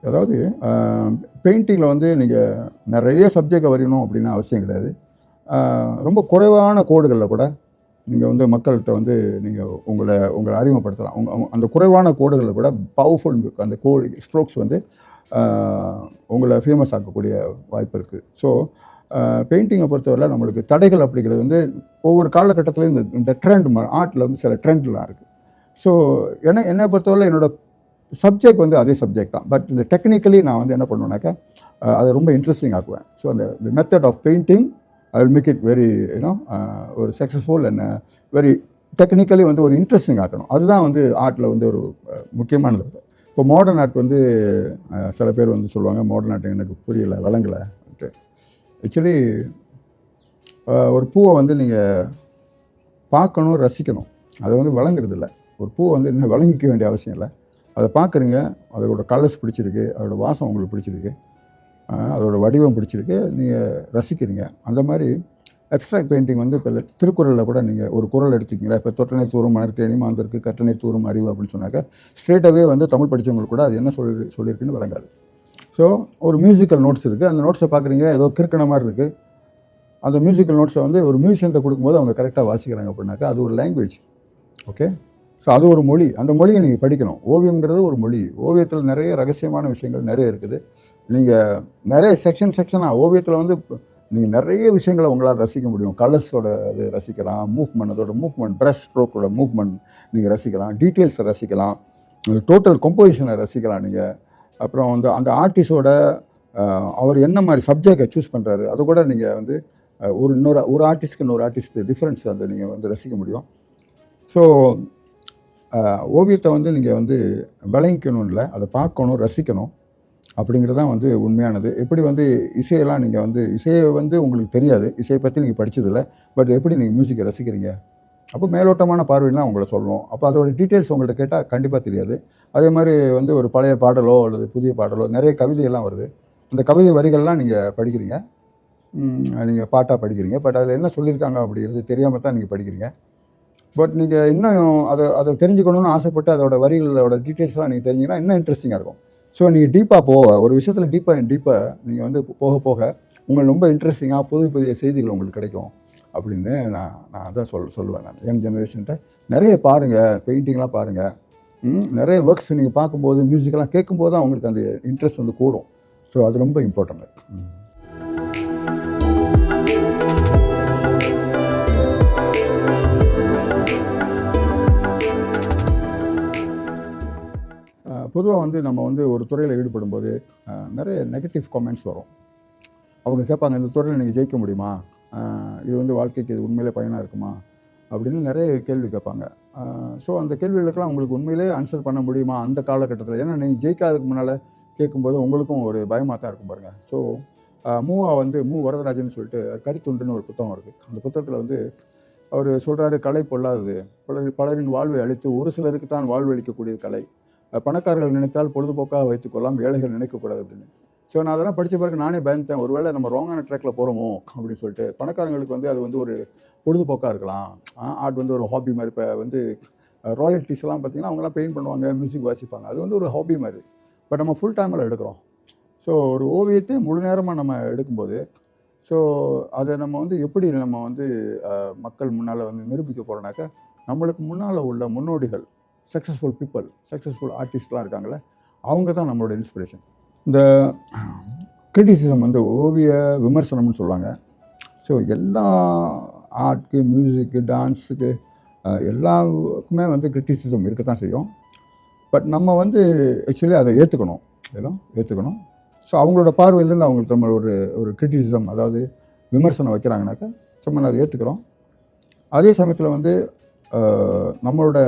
Speaker 1: அதாவது பெயிண்டிங்கில் வந்து நீங்கள் நிறைய சப்ஜெக்டை வரையணும் அப்படின்னு அவசியம் கிடையாது. ரொம்ப குறைவான கோடுகளில் கூட நீங்கள் வந்து மக்கள்கிட்ட வந்து நீங்கள் உங்களை அறிமுகப்படுத்தலாம். அந்த குறைவான கோடுகளில் கூட பவர்ஃபுல் அந்த ஸ்ட்ரோக்ஸ் வந்து உங்களை ஃபேமஸ் ஆக்கக்கூடிய வாய்ப்பு இருக்குது. ஸோ பெயிண்டிங்கை பொறுத்தவரை நம்மளுக்கு தடைகள் அப்படிங்கிறது வந்து ஒவ்வொரு காலகட்டத்திலையும் இந்த ட்ரெண்ட், ஆர்ட்டில் வந்து சில ட்ரெண்ட்லாம் இருக்குது. ஸோ என்னை பொறுத்தவரை என்னோடய சப்ஜெக்ட் வந்து அதே சப்ஜெக்ட் தான். பட் இந்த டெக்னிக்கலி நான் வந்து என்ன பண்ணுவேன்னாக்கா அதை ரொம்ப இன்ட்ரெஸ்டிங் ஆக்குவேன். ஸோ அந்த method of painting I will make it very ஒரு சக்ஸஸ்ஃபுல் அண்ட் வெரி டெக்னிக்கலி வந்து ஒரு இன்ட்ரெஸ்டிங் ஆக்கணும். அதுதான் வந்து ஆர்ட்டில் வந்து ஒரு முக்கியமானது. இப்போ மாடர்ன் ஆர்ட் வந்து சில பேர் வந்து சொல்லுவாங்க, மாடர்ன் ஆர்ட் எனக்கு புரியலை, விளங்கலை. ஆக்சுவலி ஒரு பூவை வந்து நீங்கள் பார்க்கணும், ரசிக்கணும். அதை வந்து விளங்குறதில்ல. ஒரு பூவை வந்து இன்னும் விளங்கிக்க வேண்டிய அவசியம் இல்லை. அதை பார்க்குறீங்க, அதோட கலர்ஸ் பிடிச்சிருக்கு, அதோடய வாசம் உங்களுக்கு பிடிச்சிருக்கு, அதோடய வடிவம் பிடிச்சிருக்கு, நீங்கள் ரசிக்கிறீங்க. அந்த மாதிரி அப்ஸ்ட்ராக்ட் பெயிண்டிங் வந்து இப்போ திருக்குறளில் கூட நீங்கள் ஒரு குறள் எடுத்துக்கிங்களா, இப்போ தொட்டனை தூரும் மணற்கேணி மாந்தருக்கு கற்றனை தூரும் அறிவு அப்படின்னு சொன்னாக்க ஸ்ட்ரெயிட்டாகவே வந்து தமிழ் படித்தவங்களுக்கு கூட அது என்ன சொல்லியிருக்குன்னு விளங்காது. ஸோ ஒரு மியூசிக்கல் நோட்ஸ் இருக்குது, அந்த நோட்ஸை பார்க்குறீங்க, ஏதோ கிறுக்கின மாதிரி இருக்குது. அந்த மியூசிக்கல் நோட்ஸை வந்து ஒரு மியூசியன்ட்ட கொடுக்கும்போது அவங்க கரெக்டாக வாசிக்கிறாங்க அப்படின்னாக்கா அது ஒரு லாங்குவேஜ். ஓகே, ஸோ அது ஒரு மொழி, அந்த மொழியை நீங்கள் படிக்கணும். ஓவியங்கிறது ஒரு மொழி. ஓவியத்தில் நிறைய ரகசியமான விஷயங்கள் நிறைய இருக்குது. நீங்கள் நிறைய செக்ஷனாக ஓவியத்தில் வந்து நீங்கள் நிறைய விஷயங்களை உங்களால் ரசிக்க முடியும். கலர்ஸோட இது ரசிக்கலாம், அதோட மூவ்மெண்ட், ப்ரஷ் ஸ்ட்ரோக்கோட மூவ்மெண்ட் நீங்கள் ரசிக்கலாம், டீட்டெயில்ஸை ரசிக்கலாம், டோட்டல் கம்போசிஷனை ரசிக்கலாம் நீங்கள். அப்புறம் வந்து அந்த ஆர்டிஸ்டோட அவர் என்ன மாதிரி சப்ஜெக்டை சூஸ் பண்ணுறாரு அதை கூட நீங்கள் வந்து ஒரு ஆர்டிஸ்ட்க்கு இன்னொரு ஆர்டிஸ்ட் டிஃப்ரென்ஸ் அதை நீங்கள் வந்து ரசிக்க முடியும். ஸோ ஓவியத்தை வந்து நீங்கள் வந்து விளங்கிக்கணும் இல்லை, அதை பார்க்கணும், ரசிக்கணும். அப்படிங்கிறது தான் வந்து உண்மையானது. எப்படி வந்து இசையெல்லாம் நீங்கள் வந்து இசையை வந்து உங்களுக்கு தெரியாது, இசையை பற்றி நீங்கள் படித்ததில்லை, பட் எப்படி நீங்கள் மியூசிக்கை ரசிக்கிறீங்க? அப்போ மேலோட்டமான பார்வையில் தான் உங்களை சொல்லணும். அப்போ அதோட டீட்டெயில்ஸ் உங்கள்கிட்ட கேட்டால் கண்டிப்பாக தெரியாது. அதே மாதிரி வந்து ஒரு பழைய பாடலோ அல்லது புதிய பாடலோ நிறைய கவிதையெல்லாம் வருது. அந்த கவிதை வரிகள்லாம் நீங்கள் படிக்கிறீங்க, நீங்கள் பாட்டாக படிக்கிறீங்க, பட் அதில் என்ன சொல்லியிருக்காங்க அப்படிங்கிறது தெரியாமல் தான் நீங்கள் படிக்கிறீங்க. பட் நீங்கள் இன்னும் அதை தெரிஞ்சுக்கணும்னு ஆசைப்பட்டு அதோட வரிகளோட டீட்டெயில்ஸ்லாம் நீங்கள் தெரிஞ்சிங்கன்னா இன்னும் இன்ட்ரெஸ்டிங்காக இருக்கும். ஸோ நீங்கள் டீப்பாக ஒரு விஷயத்தில் டீப்பாக நீங்கள் வந்து போக போக உங்களுக்கு ரொம்ப இன்ட்ரெஸ்டிங்காக புதிய செய்திகள் உங்களுக்கு கிடைக்கும் அப்படின்னு நான் அதான் சொல்லுவேன். நான் யங் ஜெனரேஷன்கிட்ட நிறைய பாருங்கள், பெயிண்டிங்லாம் பாருங்கள், நிறைய ஒர்க்ஸ் நீங்கள் பார்க்கும்போது, மியூசிக்கெல்லாம் கேட்கும்போது தான் அவங்களுக்கு அந்த இன்ட்ரெஸ்ட் வந்து கூடும். ஸோ அது ரொம்ப இம்பார்ட்டண்ட். பொதுவாக வந்து நம்ம வந்து ஒரு துறையில் ஈடுபடும் போது நிறைய நெகட்டிவ் கமெண்ட்ஸ் வரும். அவங்க கேட்பாங்க, இந்த துறையில் நீங்கள் ஜெயிக்க முடியுமா, இது வந்து வாழ்க்கைக்கு இது உண்மையிலே பயனாக இருக்குமா அப்படின்னு நிறைய கேள்வி கேட்பாங்க. ஸோ அந்த கேள்விகளுக்கெல்லாம் உங்களுக்கு உண்மையிலே ஆன்சர் பண்ண முடியுமா அந்த காலகட்டத்தில்? ஏன்னா நீங்கள் ஜெயிக்காததுக்கு முன்னால் கேட்கும்போது உங்களுக்கும் ஒரு பயமாக தான் இருக்கும் பாருங்கள். ஸோ மு வரதராஜன் சொல்லிட்டு கரித்துண்டுன்னு ஒரு புத்தகம் இருக்குது. அந்த புத்தகத்தில் வந்து அவர் சொல்கிறாரு, கலை பொல்லாதது, பலரின் வாழ்வை அழித்து ஒரு சிலருக்கு தான் வாழ்வு அளிக்கக்கூடிய கலை, பணக்காரர்கள் நினைத்தால் பொழுதுபோக்காக வைத்துக்கொள்ளலாம், ஏழைகள் நினைக்கக்கூடாது அப்படின்னு. ஸோ நான் அதெல்லாம் படித்த பிறகு நானே பயந்தேன், ஒருவேளை நம்ம ராங்கான ட்ராக்கில் போகிறோமோ அப்படின்னு சொல்லிட்டு. பணக்காரங்களுக்கு வந்து அது வந்து ஒரு பொழுதுபோக்காக இருக்கலாம், ஆர்ட் வந்து ஒரு ஹாபி மாதிரி. இப்போ வந்து ராயல்ட்டிஸ்லாம் பார்த்திங்கன்னா அவங்களாம் பெயிண்ட் பண்ணுவாங்க, மியூசிக் வாசிப்பாங்க, அது வந்து ஒரு ஹாபி மாதிரி. பட் நம்ம ஃபுல் டைமில் எடுக்கிறோம். ஸோ ஒரு ஓவியத்தை முழு நேரமாக நம்ம எடுக்கும்போது, ஸோ அதை நம்ம வந்து எப்படி நம்ம வந்து மக்கள் முன்னால் வந்து நிரூபிக்க போகிறோன்னாக்கா, நம்மளுக்கு முன்னால் உள்ள முன்னோடிகள், சக்ஸஸ்ஃபுல் பீப்புள், சக்ஸஸ்ஃபுல் ஆர்டிஸ்ட்லாம் இருக்காங்களே, அவங்க தான் நம்மளோட இன்ஸ்பிரேஷன். இந்த கிரிட்டிசிசம் வந்து ஓவிய விமர்சனம்னு சொல்லுவாங்க. ஸோ எல்லா ஆர்ட்க்கு, மியூசிக்கு, டான்ஸுக்கு எல்லாருக்குமே வந்து கிரிட்டிசிசம் இருக்க தான் செய்யும். பட் நம்ம வந்து ஆக்சுவலி அதை ஏற்றுக்கணும். ஸோ அவங்களோட பார்வையிலேருந்து அவங்களுக்கு நம்ம ஒரு கிரிட்டிசிசம், அதாவது விமர்சனம் வைக்கிறாங்கனாக்கா நம்ம அதை ஏற்றுக்கிறோம். அதே சமயத்தில் வந்து நம்மளோட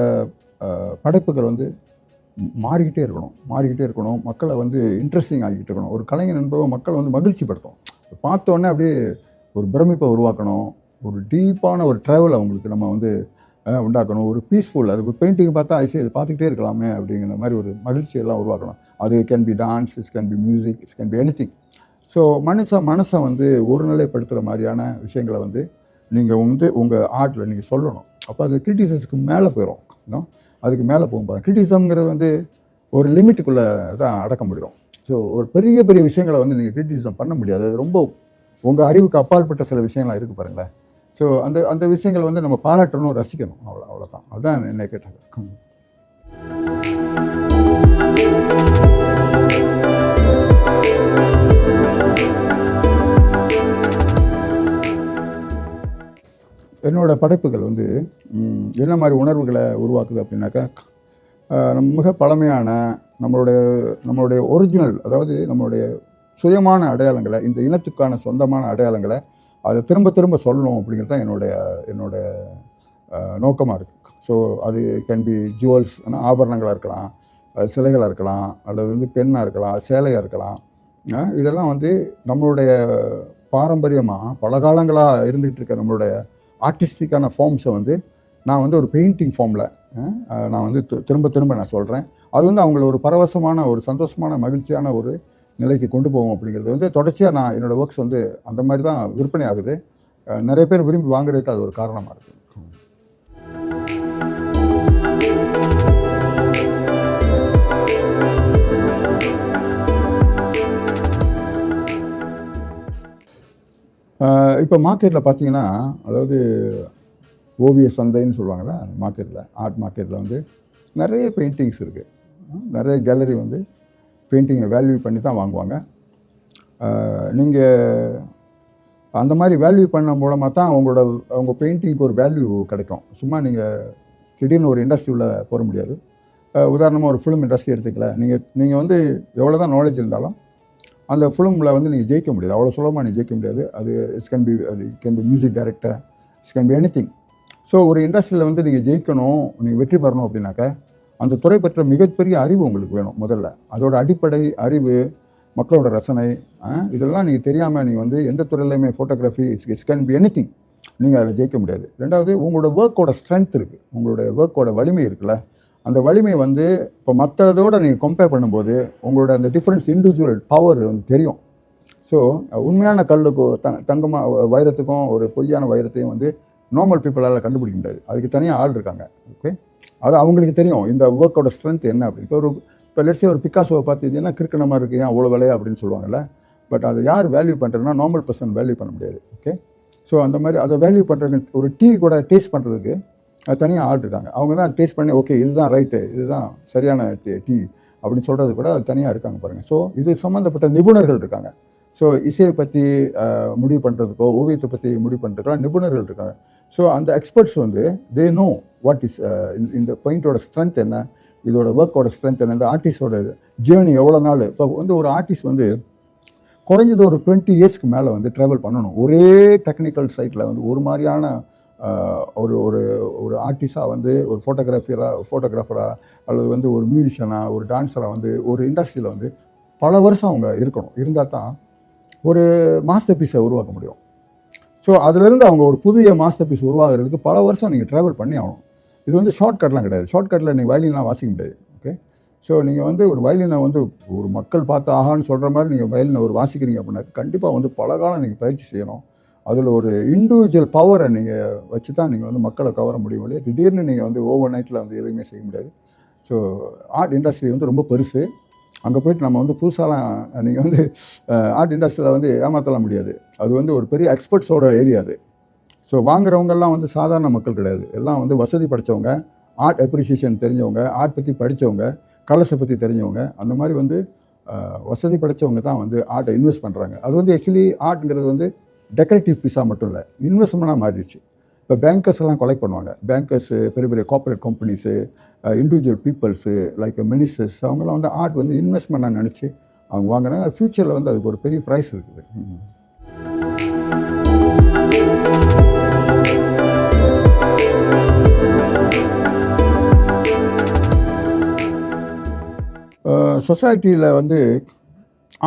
Speaker 1: படைப்புகள் வந்து மாறிக்கிட்டே இருக்கணும், மக்களை வந்து இன்ட்ரெஸ்டிங் ஆகிக்கிட்டு இருக்கணும். ஒரு கலைஞர் என்பதை மக்களை வந்து மகிழ்ச்சிப்படுத்தும். பார்த்தோன்னே அப்படியே ஒரு பிரமிப்பை உருவாக்கணும், ஒரு டீப்பான ஒரு ட்ராவல் அவங்களுக்கு நம்ம வந்து உண்டாக்கணும், ஒரு பீஸ்ஃபுல். அது பெயிண்டிங் பார்த்தா ஐசி இது பார்த்துக்கிட்டே இருக்கலாமே அப்படிங்கிற மாதிரி ஒரு மகிழ்ச்சியெல்லாம் உருவாக்கணும். அது can be dance, it can be music, it can be anything. So மனசை வந்து ஒருநிலைப்படுத்துகிற மாதிரியான விஷயங்களை வந்து நீங்கள் வந்து உங்கள் ஆர்ட்டில் நீங்கள் சொல்லணும். அப்போ அது கிரிட்டிசிசத்துக்கு மேலே போயிடும். அதுக்கு மேலே போகும்போது கிரிட்டிசிசம்ங்கிறது வந்து ஒரு லிமிட்டுக்குள்ளே தான் அடக்க முடியும். ஸோ ஒரு பெரிய விஷயங்களை வந்து நீங்கள் கிரிட்டிசிசம் பண்ண முடியாது. அது ரொம்ப உங்கள் அறிவுக்கு அப்பாற்பட்ட சில விஷயங்கள்லாம் இருக்குது பாருங்களேன். ஸோ அந்த விஷயங்களை வந்து நம்ம பாராட்டணும், ரசிக்கணும். அவ்வளோதான். அதுதான் என்ன கேட்டாங்க. என்னோடய படைப்புகள் வந்து என்ன மாதிரி உணர்வுகளை உருவாக்குது அப்படின்னாக்கா, மிக பழமையான நம்மளுடைய ஒரிஜினல், அதாவது நம்மளுடைய சுயமான அடையாளங்களை, இந்த இனத்துக்கான சொந்தமான அடையாளங்களை அதை திரும்ப சொல்லணும் அப்படிங்கிறது தான் என்னோட நோக்கமாக இருக்குது. ஸோ அது கேன் பி ஜுவல்ஸ், ஆபரணங்களாக இருக்கலாம், சிலைகளாக இருக்கலாம், அல்லது வந்து பெண்ணாக இருக்கலாம், சேலையாக இருக்கலாம். இதெல்லாம் வந்து நம்மளுடைய பாரம்பரியமாக பல காலங்களாக இருந்துகிட்டு இருக்க நம்மளுடைய ஆர்டிஸ்டிக்கான ஃபார்ம்ஸை வந்து நான் வந்து ஒரு பெயிண்டிங் ஃபார்மில் நான் வந்து திரும்ப நான் சொல்கிறேன். அது வந்து அவங்கள ஒரு பரவசமான, ஒரு சந்தோஷமான, மகிழ்ச்சியான ஒரு நிலைக்கு கொண்டு போவோம். அப்படிங்கிறது வந்து தொடர்ச்சியாக நான் என்னோடய ஒர்க்ஸ் வந்து அந்த மாதிரி தான் விற்பனை ஆகுது. நிறைய பேர் விரும்பி வாங்குறதுக்கு அது ஒரு காரணமாக இருக்குது. இப்போ மார்க்கெட்டில் பார்த்தீங்கன்னா, அதாவது ஓவிய சந்தைன்னு சொல்லுவாங்கள்ல மார்க்கெட்டில், ஆர்ட் மார்க்கெட்டில் வந்து நிறைய பெயிண்டிங்ஸ் இருக்குது. நிறைய கேலரி வந்து பெயிண்டிங்கை வேல்யூ பண்ணி தான் வாங்குவாங்க. நீங்கள் அந்த மாதிரி வேல்யூ பண்ண மூலமாக தான் அவங்க பெயிண்டிங்க்கு ஒரு வேல்யூ கிடைக்கும். சும்மா நீங்கள் திடீர்னு ஒரு இண்டஸ்ட்ரியில் போட முடியாது. உதாரணமாக ஒரு ஃபிலிம் இண்டஸ்ட்ரி எடுத்துக்கல, நீங்கள் வந்து எவ்வளோ தான் நாலேஜ் இருந்தாலும் அந்த ஃபிலிமில் வந்து நீங்கள் ஜெயிக்க முடியாது, அவ்வளோ சுலபமாக நீங்கள் ஜெயிக்க முடியாது. அது can be music director, can be anything. So ஒரு இண்டஸ்ட்ரியில் வந்து நீங்கள் ஜெயிக்கணும், நீங்கள் வெற்றி பெறணும் அப்படின்னாக்க அந்த துறை பற்ற மிகப்பெரிய அறிவு உங்களுக்கு வேணும். முதல்ல அதோட அடிப்படை அறிவு, மக்களோட ரசனை, இதெல்லாம் நீங்கள் தெரியாமல் நீங்கள் வந்து எந்த துறையிலையுமே ஃபோட்டோகிராஃபி கேன் பி எனிதிங், நீங்கள் அதில் ஜெயிக்க முடியாது. ரெண்டாவது, உங்களோட ஒர்க்கோட ஸ்ட்ரென்த் இருக்குது, உங்களுடைய ஒர்க்கோட வலிமை இருக்குல்ல, அந்த வலிமை வந்து இப்போ மற்றதோடு நீங்கள் கம்பேர் பண்ணும்போது உங்களோட அந்த டிஃப்ரென்ஸ், இண்டிவிஜுவல் பவர் வந்து தெரியும். ஸோ உண்மையான கல்லுக்கும் தங்கமாக வைரத்துக்கும் ஒரு பொய்யான வைரத்தையும் வந்து நார்மல் பீப்புளால் கண்டுபிடிக்க முடியாது. அதுக்கு தனியாக ஆள் இருக்காங்க. ஓகே, அது அவங்களுக்கு தெரியும் இந்த ஒர்க்கோட ஸ்ட்ரென்த் என்ன அப்படின்னு. இப்போ லெட்ஸே ஒரு பிக்காசோவை பார்த்தீங்கன்னா கிறுக்கணமாக இருக்குது, ஏன் அவ்வளோ விலையா அப்படின்னு சொல்லுவாங்கல்ல. பட் அதை யார் வேல்யூ பண்ணுறதுன்னா நார்மல் பர்சன் வேல்யூ பண்ண முடியாது. ஓகே, ஸோ அந்த மாதிரி அதை வேல்யூ பண்ணுறதுக்கு, ஒரு டீ கூட டேஸ்ட் பண்ணுறதுக்கு அது தனியாக ஆள் இருக்காங்க. அவங்க தான் டேஸ்ட் பண்ணி ஓகே இதுதான் ரைட்டு, இதுதான் சரியான டீ அப்படின்னு சொல்கிறது கூட அது தனியாக இருக்காங்க பாருங்கள். ஸோ இது சம்மந்தப்பட்ட நிபுணர்கள் இருக்காங்க. ஸோ இசையை பற்றி முடிவு பண்ணுறதுக்கோ ஓவியத்தை பற்றி முடிவு பண்ணுறதுக்கோ நிபுணர்கள் இருக்காங்க. ஸோ அந்த எக்ஸ்பர்ட்ஸ் வந்து தே நோ வாட் இஸ் இந்த பெயிண்டோட ஸ்ட்ரென்த் என்ன, இதோட ஒர்க்கோட ஸ்ட்ரென்த் என்ன, இந்த ஆர்டிஸ்டோட ஜேர்னி எவ்வளோ நாள். இப்போ வந்து ஒரு ஆர்டிஸ்ட் வந்து குறைஞ்சது ஒரு 20 இயர்ஸ்க்கு மேலே வந்து ட்ராவல் பண்ணணும் ஒரே டெக்னிக்கல் சைட்டில் வந்து. ஒரு மாதிரியான ஒரு ஒரு ஒரு ஆர்டிஸ்டாக வந்து ஒரு ஃபோட்டோகிராஃபராக அல்லது வந்து ஒரு மியூசிஷியனாக ஒரு டான்ஸராக வந்து ஒரு இண்டஸ்ட்ரியில் வந்து பல வருஷம் அவங்க இருக்கணும். இருந்தால் தான் ஒரு மாஸ்டர் பீஸை உருவாக்க முடியும். ஸோ அதிலிருந்து அவங்க ஒரு புதிய மாஸ்டர் பீஸ் உருவாகிறதுக்கு பல வருஷம் நீங்கள் ட்ராவல் பண்ணி ஆகணும். இது வந்து ஷார்ட்கட்லாம் கிடையாது. ஷார்ட்கட்டில் நீங்கள் வயலின்லாம் வாசிக்க முடியாது. ஓகே, ஸோ நீங்கள் வந்து ஒரு வயலினை வந்து ஒரு மக்கள் பார்த்து ஆகான்னு சொல்கிற மாதிரி நீங்கள் வயலினை ஒரு வாசிக்கிறீங்க அப்படின்னா கண்டிப்பாக வந்து பல காலம் நீங்கள் பயிற்சி செய்யணும். அதில் ஒரு இண்டிவிஜுவல் பவரை நீங்கள் வச்சு தான் நீங்கள் வந்து மக்களை கவர முடியும் இல்லையா. திடீர்னு நீங்கள் வந்து ஓவர் நைட்டில் வந்து எதுவுமே செய்ய முடியாது. ஸோ ஆர்ட் இண்டஸ்ட்ரி வந்து ரொம்ப பெருசு. அங்கே போய்ட்டு நம்ம வந்து புதுசாலாம் நீங்கள் வந்து ஆர்ட் இண்டஸ்ட்ரியில் வந்து ஏமாற்றலாம் முடியாது. அது வந்து ஒரு பெரிய எக்ஸ்பர்ட்ஸோட ஏரியா அது. ஸோ வாங்குறவங்கெல்லாம் வந்து சாதாரண மக்கள் கிடையாது, எல்லாம் வந்து வசதி படைத்தவங்க, ஆர்ட் அப்ரிசியேஷன் தெரிஞ்சவங்க, ஆர்ட் பற்றி படித்தவங்க, கலர்ஸை பற்றி தெரிஞ்சவங்க. அந்த மாதிரி வந்து வசதி படைத்தவங்க தான் வந்து ஆர்ட்டை இன்வெஸ்ட் பண்ணுறாங்க. அது வந்து ஆக்சுவலி ஆர்ட்ங்கிறது வந்து டெக்கரேட்டிவ் பீஸாக மட்டும் இல்லை, இன்வெஸ்ட்மெண்ட்டாக மாறிடுச்சு. இப்போ பேங்கர்ஸ் எல்லாம் கொலெக்ட் பண்ணுவாங்க. பேங்கர்ஸு, பெரிய பெரிய corporate companies, individual peoples like ministers, அவங்களாம் வந்து ஆர்ட் வந்து இன்வெஸ்ட்மெண்ட்டாக நினச்சி அவங்க வாங்குறாங்க. ஃப்யூச்சரில் வந்து அதுக்கு ஒரு பெரிய ப்ரைஸ் இருக்குது. சொசைட்டியில் வந்து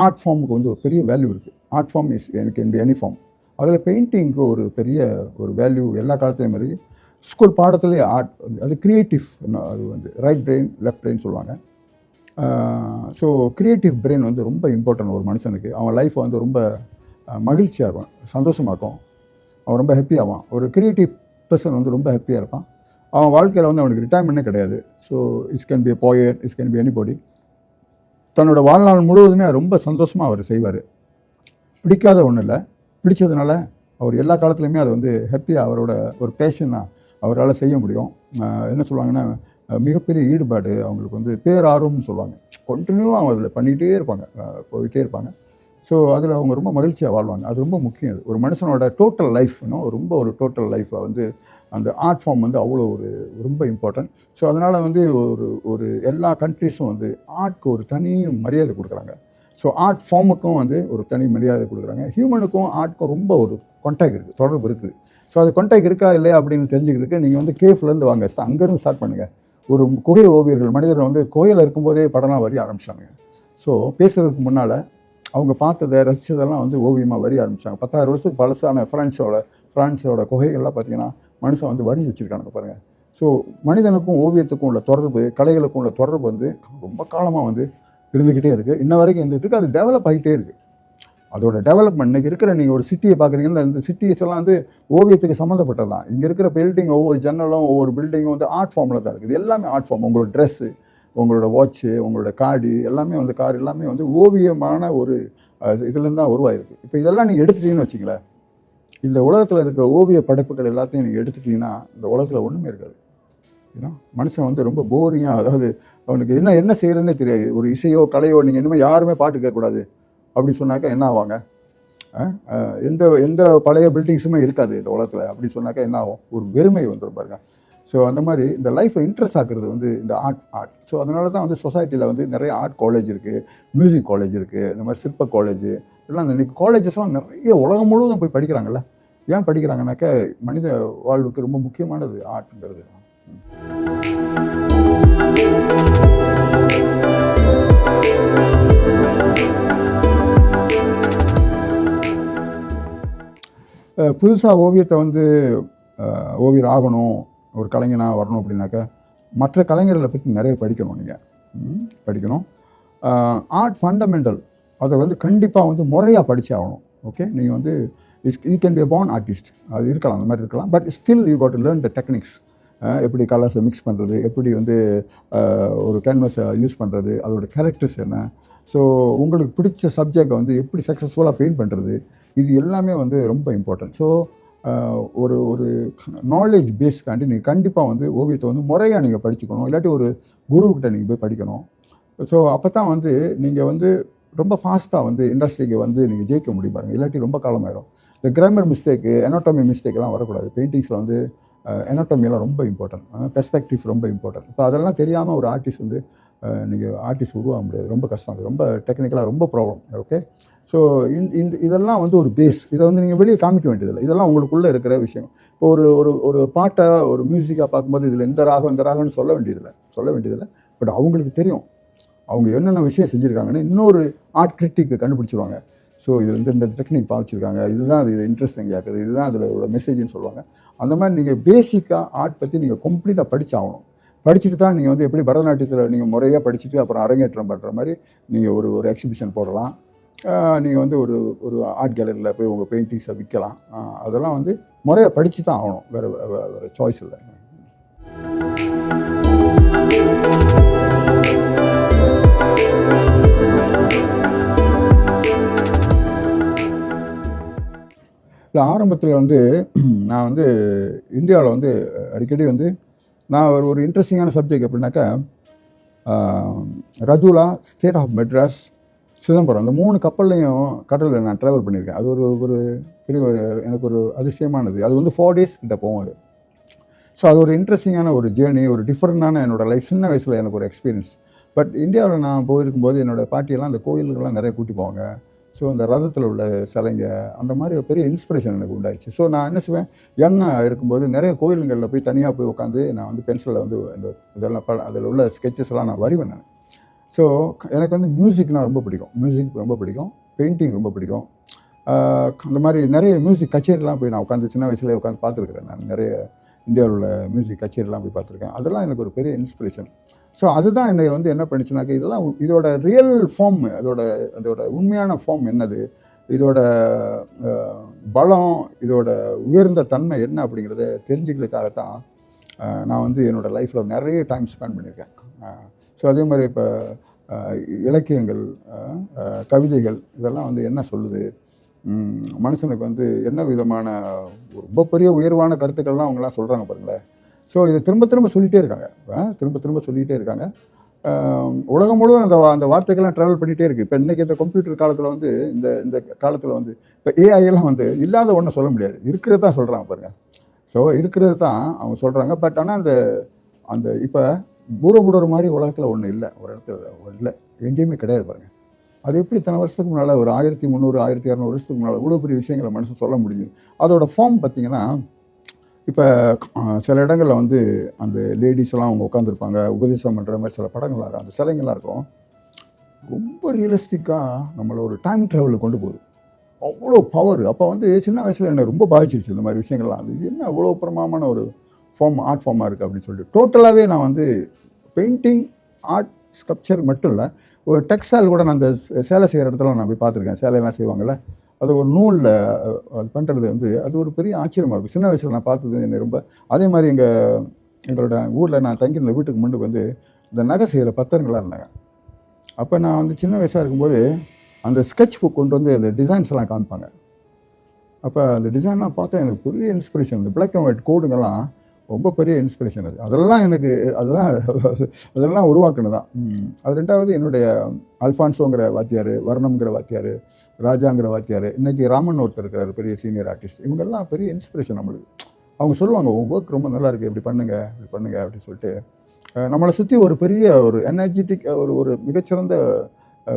Speaker 1: ஆர்ட் ஃபார்முக்கு வந்து ஒரு பெரிய வேல்யூ இருக்குது. Art form can be any form. அதில் பெயிண்டிங்க்கு ஒரு பெரிய ஒரு வேல்யூ எல்லா காலத்துலேயும் இருக்குது. ஸ்கூல் பாடத்துலேயே ஆர்ட் அது க்ரியேட்டிவ், அது வந்து ரைட் பிரெயின் லெஃப்ட் பிரெயின் சொல்லுவாங்க. ஸோ க்ரியேட்டிவ் பிரெயின் வந்து ரொம்ப இம்பார்ட்டன்ட் ஒரு மனுஷனுக்கு. அவன் லைஃப் வந்து ரொம்ப மகிழ்ச்சியாக இருக்கும், சந்தோஷமாக இருக்கும், அவன் ரொம்ப ஹாப்பியாகான். ஒரு க்ரியேட்டிவ் பர்சன் வந்து ரொம்ப ஹாப்பியாக இருப்பான். அவன் வாழ்க்கையில் வந்து அவனுக்கு ரிட்டைர்மெண்ட்டே கிடையாது. So it's can be poet, it's can be anybody. தன்னோட வாழ்நாள் முழுவதுமே ரொம்ப சந்தோஷமாக அவர் செய்வார். பிடிக்காத ஒன்றும் இல்லை, பிடிச்சதுனால அவர் எல்லா காலத்துலையுமே அதை வந்து ஹாப்பியாக அவரோட ஒரு பேஷனாக அவரால் செய்ய முடியும். என்ன சொல்லுவாங்கன்னா மிகப்பெரிய ஈடுபாடு அவங்களுக்கு வந்து பேரார்வம்னு சொல்லுவாங்க. கண்டினியூவாக அவங்க அதில் பண்ணிகிட்டே இருப்பாங்க, போயிட்டே இருப்பாங்க. ஸோ அதில் அவங்க ரொம்ப மகிழ்ச்சியாக வாழ்வாங்க. அது ரொம்ப முக்கியம். அது ஒரு மனுஷனோட டோட்டல் லைஃப் ரொம்ப ஒரு டோட்டல் லைஃப்பை வந்து அந்த ஆர்ட் ஃபார்ம் வந்து அவ்வளோ ஒரு ரொம்ப இம்பார்ட்டன்ட். ஸோ அதனால் வந்து ஒரு எல்லா கண்ட்ரீஸும் வந்து ஆர்ட்க்கு ஒரு தனி மரியாதை கொடுக்குறாங்க. ஸோ ஆர்ட் ஃபார்முக்கும் வந்து ஒரு தனி மரியாதை கொடுக்குறாங்க. ஹியூமனுக்கும் ஆர்ட்க்கும் ரொம்ப ஒரு கான்டாக்ட் இருக்குது, தொடர்பு இருக்குது. ஸோ அது கான்டாக்ட் இருக்கா இல்லையா அப்படின்னு தெரிஞ்சுக்கிறதுக்கு நீங்கள் வந்து கேஃப்லேருந்து வாங்க, அங்கேருந்து ஸ்டார்ட் பண்ணுங்கள். ஒரு குகை ஓவியர்கள் மனிதர்கள் வந்து கோயிலில் இருக்கும்போதே படம்லாம் வரைய ஆரம்பித்தாங்க. ஸோ பேசுகிறதுக்கு முன்னால் அவங்க பார்த்ததை ரசித்ததெல்லாம் வந்து ஓவியமாக வரைய ஆரம்பித்தாங்க. 10,000 வருஷத்துக்கு பழசான ஃப்ரான்ஸோட குகைகள்லாம் பார்த்திங்கன்னா மனுஷன் வந்து வரைஞ்சி வச்சுருக்கானுங்க பாருங்கள். ஸோ மனிதனுக்கும் ஓவியத்துக்கும் உள்ள தொடர்பு, கலைகளுக்கும் உள்ள தொடர்பு வந்து ரொம்ப காலமாக வந்து இருந்துக்கிட்டே இருக்குது. இன்ன வரைக்கும் இருந்துகிட்டு இருக்குது. அது டெவலப் ஆகிட்டே இருக்குது. அதோட டெவலப்மெண்ட் இன்றைக்கி இருக்கிற நீங்கள் ஒரு சிட்டியை பார்க்குறீங்கன்னா இந்த சிட்டிஸ் எல்லாம் வந்து ஓவியத்துக்கு சம்மந்தப்பட்டது தான். இங்கே இருக்கிற பில்டிங், ஒவ்வொரு ஜன்னலும் ஒவ்வொரு பில்டிங்கும் வந்து ஆர்ட் ஃபார்மில் தான் இருக்குது. எல்லாமே ஆர்ட் ஃபார்ம். உங்களோட ட்ரெஸ்ஸு, உங்களோட வாட்ச்சு, உங்களோட காடி எல்லாமே வந்து கார் எல்லாமே வந்து ஓவியமான ஒரு இதுலேருந்து தான் உருவாயிருக்கு. இப்போ இதெல்லாம் நீங்கள் எடுத்துட்டீங்கன்னு வச்சிங்களேன், இந்த உலகத்தில் இருக்க ஓவிய படைப்புகள் எல்லாத்தையும் நீங்கள் எடுத்துட்டிங்கன்னா இந்த உலகத்தில் ஒன்றுமே இருக்காது. ஏன்னா மனுஷன் வந்து ரொம்ப போரிங்காக, அதாவது அவனுக்கு என்ன செய்கிறேன்னே தெரியாது. ஒரு இசையோ கலையோ நீங்கள் இனிமேல் யாருமே பாட்டு கேட்கக்கூடாது அப்படி சொன்னாக்கா என்ன ஆவாங்க? எந்த எந்த பழைய பில்டிங்ஸுமே இருக்காது இந்த உலகத்தில் அப்படி சொன்னாக்கா என்ன ஆகும்? ஒரு வெறுமை வந்துடும் பாருங்க. ஸோ அந்த மாதிரி இந்த லைஃப்பை இன்ட்ரெஸ்ட் ஆக்குறது வந்து இந்த ஆர்ட். ஸோ அதனால தான் வந்து சொசைட்டியில் வந்து நிறைய ஆர்ட் காலேஜ் இருக்குது, மியூசிக் காலேஜ் இருக்குது, இந்த மாதிரி சிற்ப காலேஜ் எல்லாம் இந்த இன்றைக்கி காலேஜஸ்லாம் நிறைய உலகம் முழுவதும் போய் படிக்கிறாங்கல்ல. ஏன் படிக்கிறாங்கனாக்கா மனித வாழ்வுக்கு ரொம்ப முக்கியமானது ஆர்ட்ங்கிறது. புதுசாக ஓவியத்தை வந்து ஓவியர் ஆகணும், ஒரு கலைஞனாக வரணும் அப்படின்னாக்கா மற்ற கலைஞர்களை பற்றி நிறைய படிக்கணும். நீங்கள் படிக்கணும். ஆர்ட் ஃபண்டமெண்டல் அதை வந்து கண்டிப்பாக வந்து முறையாக படித்து ஆகணும். ஓகே, நீங்கள் வந்து you can be born artist, அது இருக்கலாம், அந்த மாதிரி இருக்கலாம். But still you got to learn the techniques. எப்படி கலர்ஸை மிக்ஸ் பண்ணுறது, எப்படி வந்து ஒரு கேன்வஸை யூஸ் பண்ணுறது, அதோட கேரக்டர்ஸ் என்ன, ஸோ உங்களுக்கு பிடிச்ச சப்ஜெக்டை வந்து எப்படி சக்ஸஸ்ஃபுல்லாக பெயிண்ட் பண்ணுறது, இது எல்லாமே வந்து ரொம்ப இம்பார்ட்டன்ட். ஸோ ஒரு ஒரு நாலேஜ் பேஸ்க்காண்டி நீங்கள் கண்டிப்பாக வந்து ஓவியத்தை வந்து முறையாக நீங்கள் படிச்சுக்கணும். இல்லாட்டி ஒரு குருக்கிட்ட நீங்கள் போய் படிக்கணும். ஸோ அப்போ தான் வந்து நீங்கள் வந்து ரொம்ப ஃபாஸ்ட்டாக வந்து இண்டஸ்ட்ரிக்கு வந்து நீங்கள் ஜெயிக்க முடியும் பாருங்கள். இல்லாட்டி ரொம்ப காலமாயிடும். இந்த கிராமர் மிஸ்டேக்கு, எனாட்டமி மிஸ்டேக்கெல்லாம் வரக்கூடாது. பெயிண்டிங்ஸில் வந்து எனாட்டமியெல்லாம் ரொம்ப இம்பார்ட்டன்ட், பெர்ஸ்பெக்டிவ் ரொம்ப இம்பார்ட்டன்ட். இப்போ அதெல்லாம் தெரியாமல் ஒரு ஆர்டிஸ்ட் வந்து நீங்கள் ஆர்டிஸ்ட் உருவாக முடியாது, ரொம்ப கஷ்டம். அது ரொம்ப டெக்னிக்கலாக ரொம்ப ப்ராப்ளம். ஓகே, ஸோ இதெல்லாம் வந்து ஒரு பேஸ். இதை வந்து நீங்கள் வெளியே காமிக்க வேண்டியதில்லை, இதெல்லாம் உங்களுக்குள்ளே இருக்கிற விஷயம். இப்போ ஒரு ஒரு ஒரு பாட்டை ஒரு மியூசிக்காக பார்க்கும்போது இதில் இந்த ராகம்னு சொல்ல வேண்டியதில்லை. பட் அவங்களுக்கு தெரியும் அவங்க என்னென்ன விஷயம் செஞ்சுருக்காங்கன்னு. இன்னொரு ஆர்ட் கிரிட்டிக்கு கண்டுபிடிச்சிருவாங்க. ஸோ இது வந்து இந்த டெக்னிக் பாவிச்சிருக்காங்க, இதுதான் இது இன்ட்ரெஸ்டிங் ஆகுது, இதுதான் அதில் மெசேஜ்னு சொல்லுவாங்க. அந்த மாதிரி நீங்கள் பேசிக்காக ஆர்ட் பற்றி நீங்கள் கம்ப்ளீட்டாக படித்தாகணும். படிச்சுட்டு தான் நீங்கள் வந்து எப்படி பரதநாட்டியத்தில் நீங்கள் முறையாக படிச்சுட்டு அப்புறம் அரங்கேற்றம் பண்ணுற மாதிரி நீங்கள் ஒரு எக்ஸிபிஷன் போடலாம். நீங்கள் வந்து ஒரு ஆர்ட் கேலரியில் போய் உங்கள் பெயிண்டிங்ஸை விற்கலாம். அதெல்லாம் வந்து முறையாக படித்து தான் ஆகணும், வேறு சாய்ஸ் இல்லை. இல்லை, ஆரம்பத்தில் வந்து நான் வந்து இந்தியாவில் வந்து அடிக்கடி வந்து நான் ஒரு இன்ட்ரெஸ்டிங்கான சப்ஜெக்ட் எப்படின்னாக்கா ரஜூலா, ஸ்டேட் ஆஃப் மெட்ராஸ், சிதம்பரம், அந்த 3 கப்பல்லையும் கடலில் நான் ட்ராவல் பண்ணியிருக்கேன். அது ஒரு பெரிய எனக்கு ஒரு அதிசயமானது. அது வந்து 4 days கிட்ட போகும் அது. ஸோ அது ஒரு இன்ட்ரெஸ்டிங்கான ஒரு ஜேர்னி, ஒரு டிஃப்ரெண்டான என்னோடய லைஃப். சின்ன வயசில் எனக்கு ஒரு எக்ஸ்பீரியன்ஸ். பட் இந்தியாவில் நான் போயிருக்கும்போது என்னோடய பாட்டியெல்லாம் அந்த கோயிலுக்கெல்லாம் நிறைய கூட்டி போவாங்க. ஸோ அந்த ரதத்தில் உள்ள சிலைங்க, அந்த மாதிரி ஒரு பெரிய இன்ஸ்பிரேஷன் எனக்கு உண்டாயிடுச்சு. ஸோ நான் என்ன செய்வேன், யங்காக இருக்கும்போது நிறைய கோயிலுங்களில் போய் தனியாக போய் உட்காந்து நான் வந்து பென்சிலில் வந்து அந்த இதெல்லாம் அதில் உள்ள ஸ்கெச்சஸ் எல்லாம் நான் வரைவேன் நான். ஸோ எனக்கு வந்து மியூசிக்னால் ரொம்ப பிடிக்கும், பெயிண்டிங் ரொம்ப பிடிக்கும். அந்த மாதிரி நிறைய மியூசிக் கச்சேரிலாம் போய் நான் உட்காந்து சின்ன வயசுலேயே உட்காந்து பார்த்துருக்குறேன். நான் நிறைய இந்தியாவில் உள்ள மியூசிக் கச்சேரிலாம் போய் பார்த்துருக்கேன். அதெல்லாம் எனக்கு ஒரு பெரிய இன்ஸ்பிரேஷன். ஸோ அதுதான் என்னை வந்து என்ன பண்ணிச்சுனாக்க, இதெல்லாம் இதோட ரியல் ஃபார்ம், அதோட உண்மையான ஃபார்ம் என்னது, இதோட பலம், இதோட உயர்ந்த தன்மை என்ன அப்படிங்கிறத தெரிஞ்சுக்கிறதுக்காகத்தான் நான் வந்து என்னோடய லைஃப்பில் நிறைய டைம் ஸ்பெண்ட் பண்ணியிருக்கேன். ஸோ அதே மாதிரி இப்போ இலக்கியங்கள், கவிதைகள் இதெல்லாம் வந்து என்ன சொல்லுது, மனுஷனுக்கு வந்து என்ன விதமான ரொம்ப பெரிய உயர்வான கருத்துக்கள்லாம் அவங்களாம் சொல்கிறாங்க பாருங்களேன். ஸோ இதை திரும்ப சொல்லிகிட்டே இருக்காங்க. உலகம் முழுவதும் அந்த வார்த்தைகள்லாம் ட்ராவல் பண்ணிகிட்டே இருக்குது. இப்போ இன்றைக்கி இந்த கம்ப்யூட்டர் காலத்தில் வந்து இந்த காலத்தில் வந்து இப்போ ஏஐலாம் வந்து இல்லாத ஒன்றை சொல்ல முடியாது, இருக்கிறது தான் சொல்கிறாங்க பாருங்கள். ஸோ இருக்கிறது தான் அவங்க சொல்கிறாங்க. பட் ஆனால் அந்த இப்போ பூரபுடர் மாதிரி உலகத்தில் ஒன்றும் இல்லை, ஒரு இடத்துல இல்லை, எங்கேயுமே கிடையாது பாருங்கள். அது எப்படி இத்தனை வருஷத்துக்கு முன்னால், ஒரு 1300 1200 வருஷத்துக்கு முன்னால் இவ்வளோ பெரிய விஷயங்களை மனுஷன் சொல்ல முடியுது. அதோட ஃபார்ம் பார்த்திங்கன்னா, இப்போ சில இடங்களில் வந்து அந்த லேடிஸ்லாம் அவங்க உட்காந்துருப்பாங்க, உபதேசம் பண்ணுற மாதிரி சில படங்கள்லாம் இருக்கும், அந்த சிலைங்கள்லாம் இருக்கும். ரொம்ப ரியலிஸ்டிக்காக நம்மளை ஒரு டைம் ட்ராவலுக்கு கொண்டு போகுது, அவ்வளோ பவர். அப்போ வந்து சின்ன வயசில் என்னை ரொம்ப பாதிச்சிருச்சு இந்த மாதிரி விஷயங்கள்லாம். அது என்ன அவ்வளோ பிரமாமான ஒரு ஆர்ட் ஃபார்மாக இருக்குது அப்படின்னு சொல்லிட்டு டோட்டலாகவே நான் வந்து பெயிண்டிங், ஆர்ட், ஸ்கல்ப்சர் மட்டும் இல்லை, ஒரு டெக்ஸ்டைல் கூட நான் அந்த சேலை செய்கிற இடத்துல நான் போய் பார்த்துருக்கேன். சேலையெல்லாம் செய்வாங்கள்ல, அது ஒரு நூலில் அது பண்ணுறது வந்து அது ஒரு பெரிய ஆச்சரியமாக இருக்கும். சின்ன வயசில் நான் பார்த்தது என்னை ரொம்ப. அதே மாதிரி எங்களோட ஊரில் நான் தங்கியிருந்த வீட்டுக்கு முன்னுக்கு வந்து இந்த நகை செய்கிற பத்தர்களாக இருந்தாங்க. அப்போ நான் வந்து சின்ன வயசாக இருக்கும்போது அந்த ஸ்கெட்ச் புக் கொண்டு வந்து அந்த டிசைன்ஸ் எல்லாம் காமிப்பாங்க. அப்போ அந்த டிசைன்லாம் பார்த்தா எனக்கு பெரிய இன்ஸ்பிரேஷன். இந்த பிளாக் அண்ட் ஒயிட் கோடுங்கெல்லாம் ரொம்ப பெரிய இன்ஸ்பிரேஷன் அது. அதெல்லாம் எனக்கு அதெல்லாம் உருவாக்குனது தான். அது 2வது என்னுடைய அல்ஃபான்சோங்கிற வாத்தியார், வர்ணம்ங்கிற வாத்தியார், ராஜாங்கிற வாத்தியார், இன்றைக்கி ராமன் ஒருத்தர் இருக்கிறார் பெரிய சீனியர் ஆர்டிஸ்ட். இவங்கெல்லாம் பெரிய இன்ஸ்பிரேஷன் நம்மளுக்கு. அவங்க சொல்லுவாங்க, உங்கள் ஒர்க் ரொம்ப நல்லா இருக்குது, இப்படி பண்ணுங்கள் அப்படின்னு சொல்லிட்டு நம்மளை சுற்றி ஒரு பெரிய ஒரு எனர்ஜெட்டிக் ஒரு மிகச்சிறந்த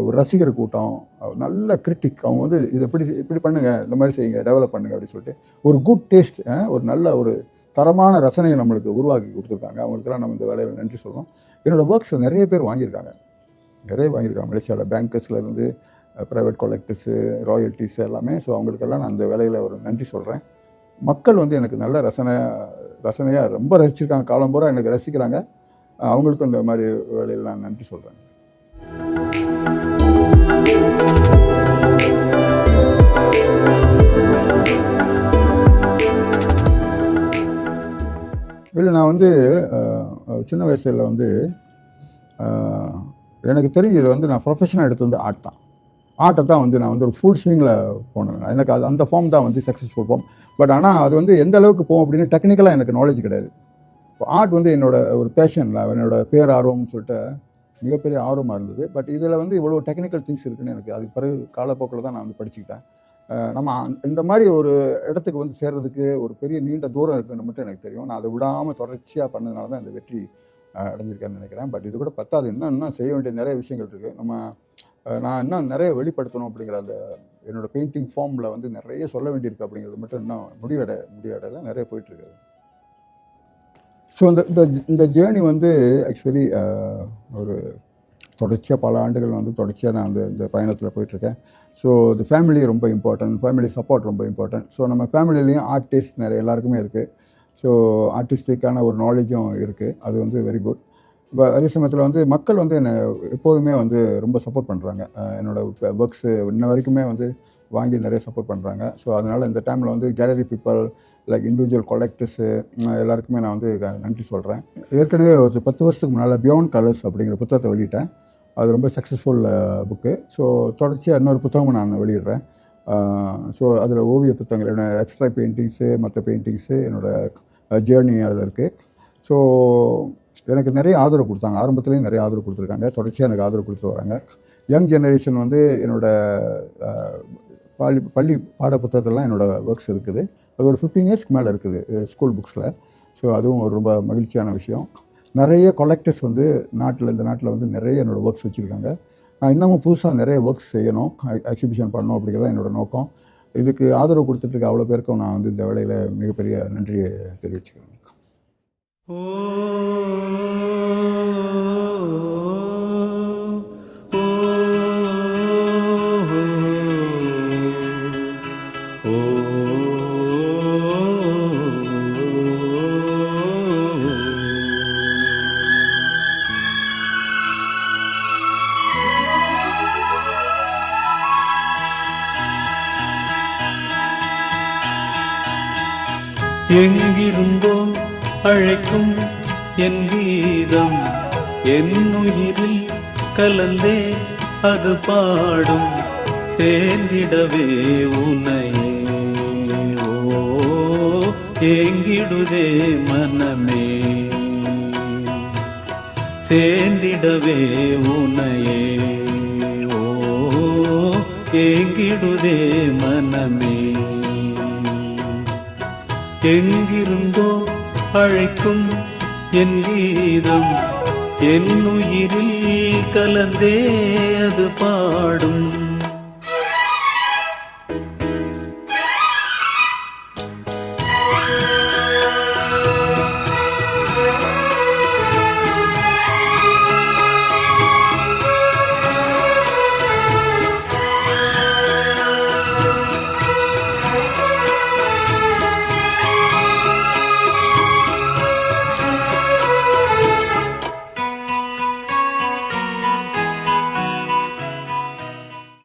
Speaker 1: ஒரு ரசிகர் கூட்டம், நல்ல கிரிட்டிக். அவங்க வந்து இதை இப்படி பண்ணுங்கள், இந்த மாதிரி செய்யுங்க, டெவலப் பண்ணுங்கள் அப்படின்னு சொல்லிட்டு ஒரு குட் டேஸ்ட், ஒரு நல்ல ஒரு தரமான ரசனையை நம்மளுக்கு உருவாக்கி கொடுத்துருக்காங்க. அவங்களுக்கெல்லாம் நம்ம இந்த வேலையில் நன்றி சொல்லணும். என்னோடய ஒர்க்ஸ் நிறைய பேர் வாங்கியிருக்காங்க. மலேசியாவில் பேங்கர்ஸ்லேருந்து ப்ரைவேட் கலெக்டர்ஸு, ராயல்ட்டிஸ் எல்லாமே. ஸோ அவங்களுக்கெல்லாம் நான் அந்த வேலையில் ஒரு நன்றி சொல்கிறேன். மக்கள் வந்து எனக்கு நல்ல ரசனையாக ரொம்ப ரசிச்சிருக்காங்க. காலம் பூரா எனக்கு ரசிக்கிறாங்க. அவங்களுக்கும் இந்த மாதிரி வேலையில் நான் நன்றி சொல்கிறேன். இல்லை, நான் வந்து சின்ன வயசில் வந்து எனக்கு தெரிஞ்சது வந்து நான் ப்ரொஃபஷனாக எடுத்து வந்து ஆர்ட்டை தான் வந்து நான் வந்து ஒரு ஃபுல் ஸ்விங்கில் போனேன். எனக்கு அந்த ஃபார்ம் தான் வந்து சக்ஸஸ்ஃபுல் ஃபார்ம். பட் ஆனால் அது வந்து எந்த அளவுக்கு போகும் அப்படின்னு டெக்னிக்கலாக எனக்கு நாலேஜ் கிடையாது. இப்போ ஆர்ட் வந்து என்னோட ஒரு பேஷன், என்னோட பேர் ஆர்வம்னு சொல்லிட்டு மிகப்பெரிய ஆர்வமாக இருந்தது. பட் இதில் வந்து இவ்வளோ டெக்னிக்கல் திங்ஸ் இருக்குதுன்னு எனக்கு அதுக்கு பிறகு காலப்போக்கில் தான் நான் வந்து படிச்சுக்கிட்டேன். நம்ம இந்த மாதிரி ஒரு இடத்துக்கு வந்து சேர்றதுக்கு ஒரு பெரிய நீண்ட தூரம் இருக்குன்னு மட்டும் எனக்கு தெரியும். நான் அதை விடாமல் தொடர்ச்சியாக பண்ணதுனால தான் இந்த வெற்றி அடைஞ்சிருக்கேன்னு நினைக்கிறேன். பட் இது கூட பத்தாது, இன்னும் செய்ய வேண்டிய நிறைய விஷயங்கள் இருக்குது. நான் இன்னும் நிறைய வெளிப்படுத்தணும் அப்படிங்கிற அந்த என்னோடய பெயிண்டிங் ஃபார்மில் வந்து நிறைய சொல்ல வேண்டியிருக்கு. அப்படிங்கிறது மட்டும் இன்னும் முடிவடையல, நிறைய போயிட்டுருக்குது. ஸோ இந்த ஜேர்னி வந்து ஆக்சுவலி ஒரு தொடர்ச்சியாக பல ஆண்டுகள் வந்து தொடர்ச்சியாக நான் இந்த பயணத்தில் போயிட்டுருக்கேன். ஸோ இந்த ஃபேமிலி ரொம்ப இம்பார்ட்டன்ட், ஃபேமிலி சப்போர்ட் ரொம்ப இம்பார்ட்டன்ட். ஸோ நம்ம ஃபேமிலிலையும் ஆர்டிஸ்ட் நிறைய எல்லாருக்குமே இருக்குது. ஸோ ஆர்டிஸ்டிக்கான ஒரு நாலேஜும் இருக்குது. அது வந்து வெரி குட். அதே சமயத்தில் வந்து மக்கள் வந்து என்னை எப்போதுமே வந்து ரொம்ப சப்போர்ட் பண்ணுறாங்க. என்னோடய ஒர்க்ஸு இன்ன வரைக்குமே வந்து வாங்கி நிறைய சப்போர்ட் பண்ணுறாங்க. ஸோ அதனால் இந்த டைமில் வந்து gallery people, like individual collectors எல்லாருக்குமே நான் வந்து நன்றி சொல்கிறேன். ஏற்கனவே ஒரு 10 வருஷத்துக்கு முன்னால் பியாண்ட் கலர்ஸ் அப்படிங்கிற புத்தகத்தை வெளியிட்டேன். அது ரொம்ப சக்ஸஸ்ஃபுல் புக்கு. ஸோ தொடர்ச்சியாக இன்னொரு புத்தகமும் நான் வெளியிடுறேன். ஸோ அதில் ஓவிய புத்தகங்கள், என்னோடய அப்ஸ்ட்ராக்ட் பெயிண்டிங்ஸு, மற்ற பெயிண்டிங்ஸு, என்னோடய ஜேர்னி அதில் இருக்குது. ஸோ எனக்கு நிறைய ஆதரவு கொடுத்தாங்க. ஆரம்பத்துலேயும் நிறைய ஆதரவு கொடுத்துருக்காங்க. தொடர்ச்சியாக எனக்கு ஆதரவு கொடுத்துட்டு வராங்க. யங் ஜெனரேஷன் வந்து என்னோடய பள்ளி பாட புத்தகத்திலலாம் என்னோடய ஒர்க்ஸ் இருக்குது. அது ஒரு 15 இயர்ஸ்க்கு மேலே இருக்குது ஸ்கூல் புக்ஸில். ஸோ அதுவும் ஒரு ரொம்ப மகிழ்ச்சியான விஷயம். நிறைய கலெக்டர்ஸ் வந்து இந்த நாட்டில் வந்து நிறைய என்னோடய ஒர்க்ஸ் வச்சுருக்காங்க. நான் இன்னமும் புதுசாக நிறைய ஒர்க்ஸ் செய்யணும், எக்ஸிபிஷன் பண்ணணும் அப்படிங்கிறது என்னோடய நோக்கம். இதுக்கு ஆதரவு கொடுத்துட்ருக்க அவ்வளோ பேருக்கும் நான் வந்து இந்த வேலையில் மிகப்பெரிய நன்றியை தெரிவிச்சுக்கிறேன்.
Speaker 2: எங்கிருந்தோ அழைக்கும் என் கீதம், என் உயிரில் கலந்தே அது பாடும், சேர்ந்திடவே உன்னையே. ஓ ஏங்கிடுதே மனமே, சேர்ந்திடவே உன்னையே. ஓ ஏங்கிடுதே மனமே. எங்கிருந்தோ அழைக்கும் என் கீதம், என் உயிரில் கலந்தே அது பாடும்,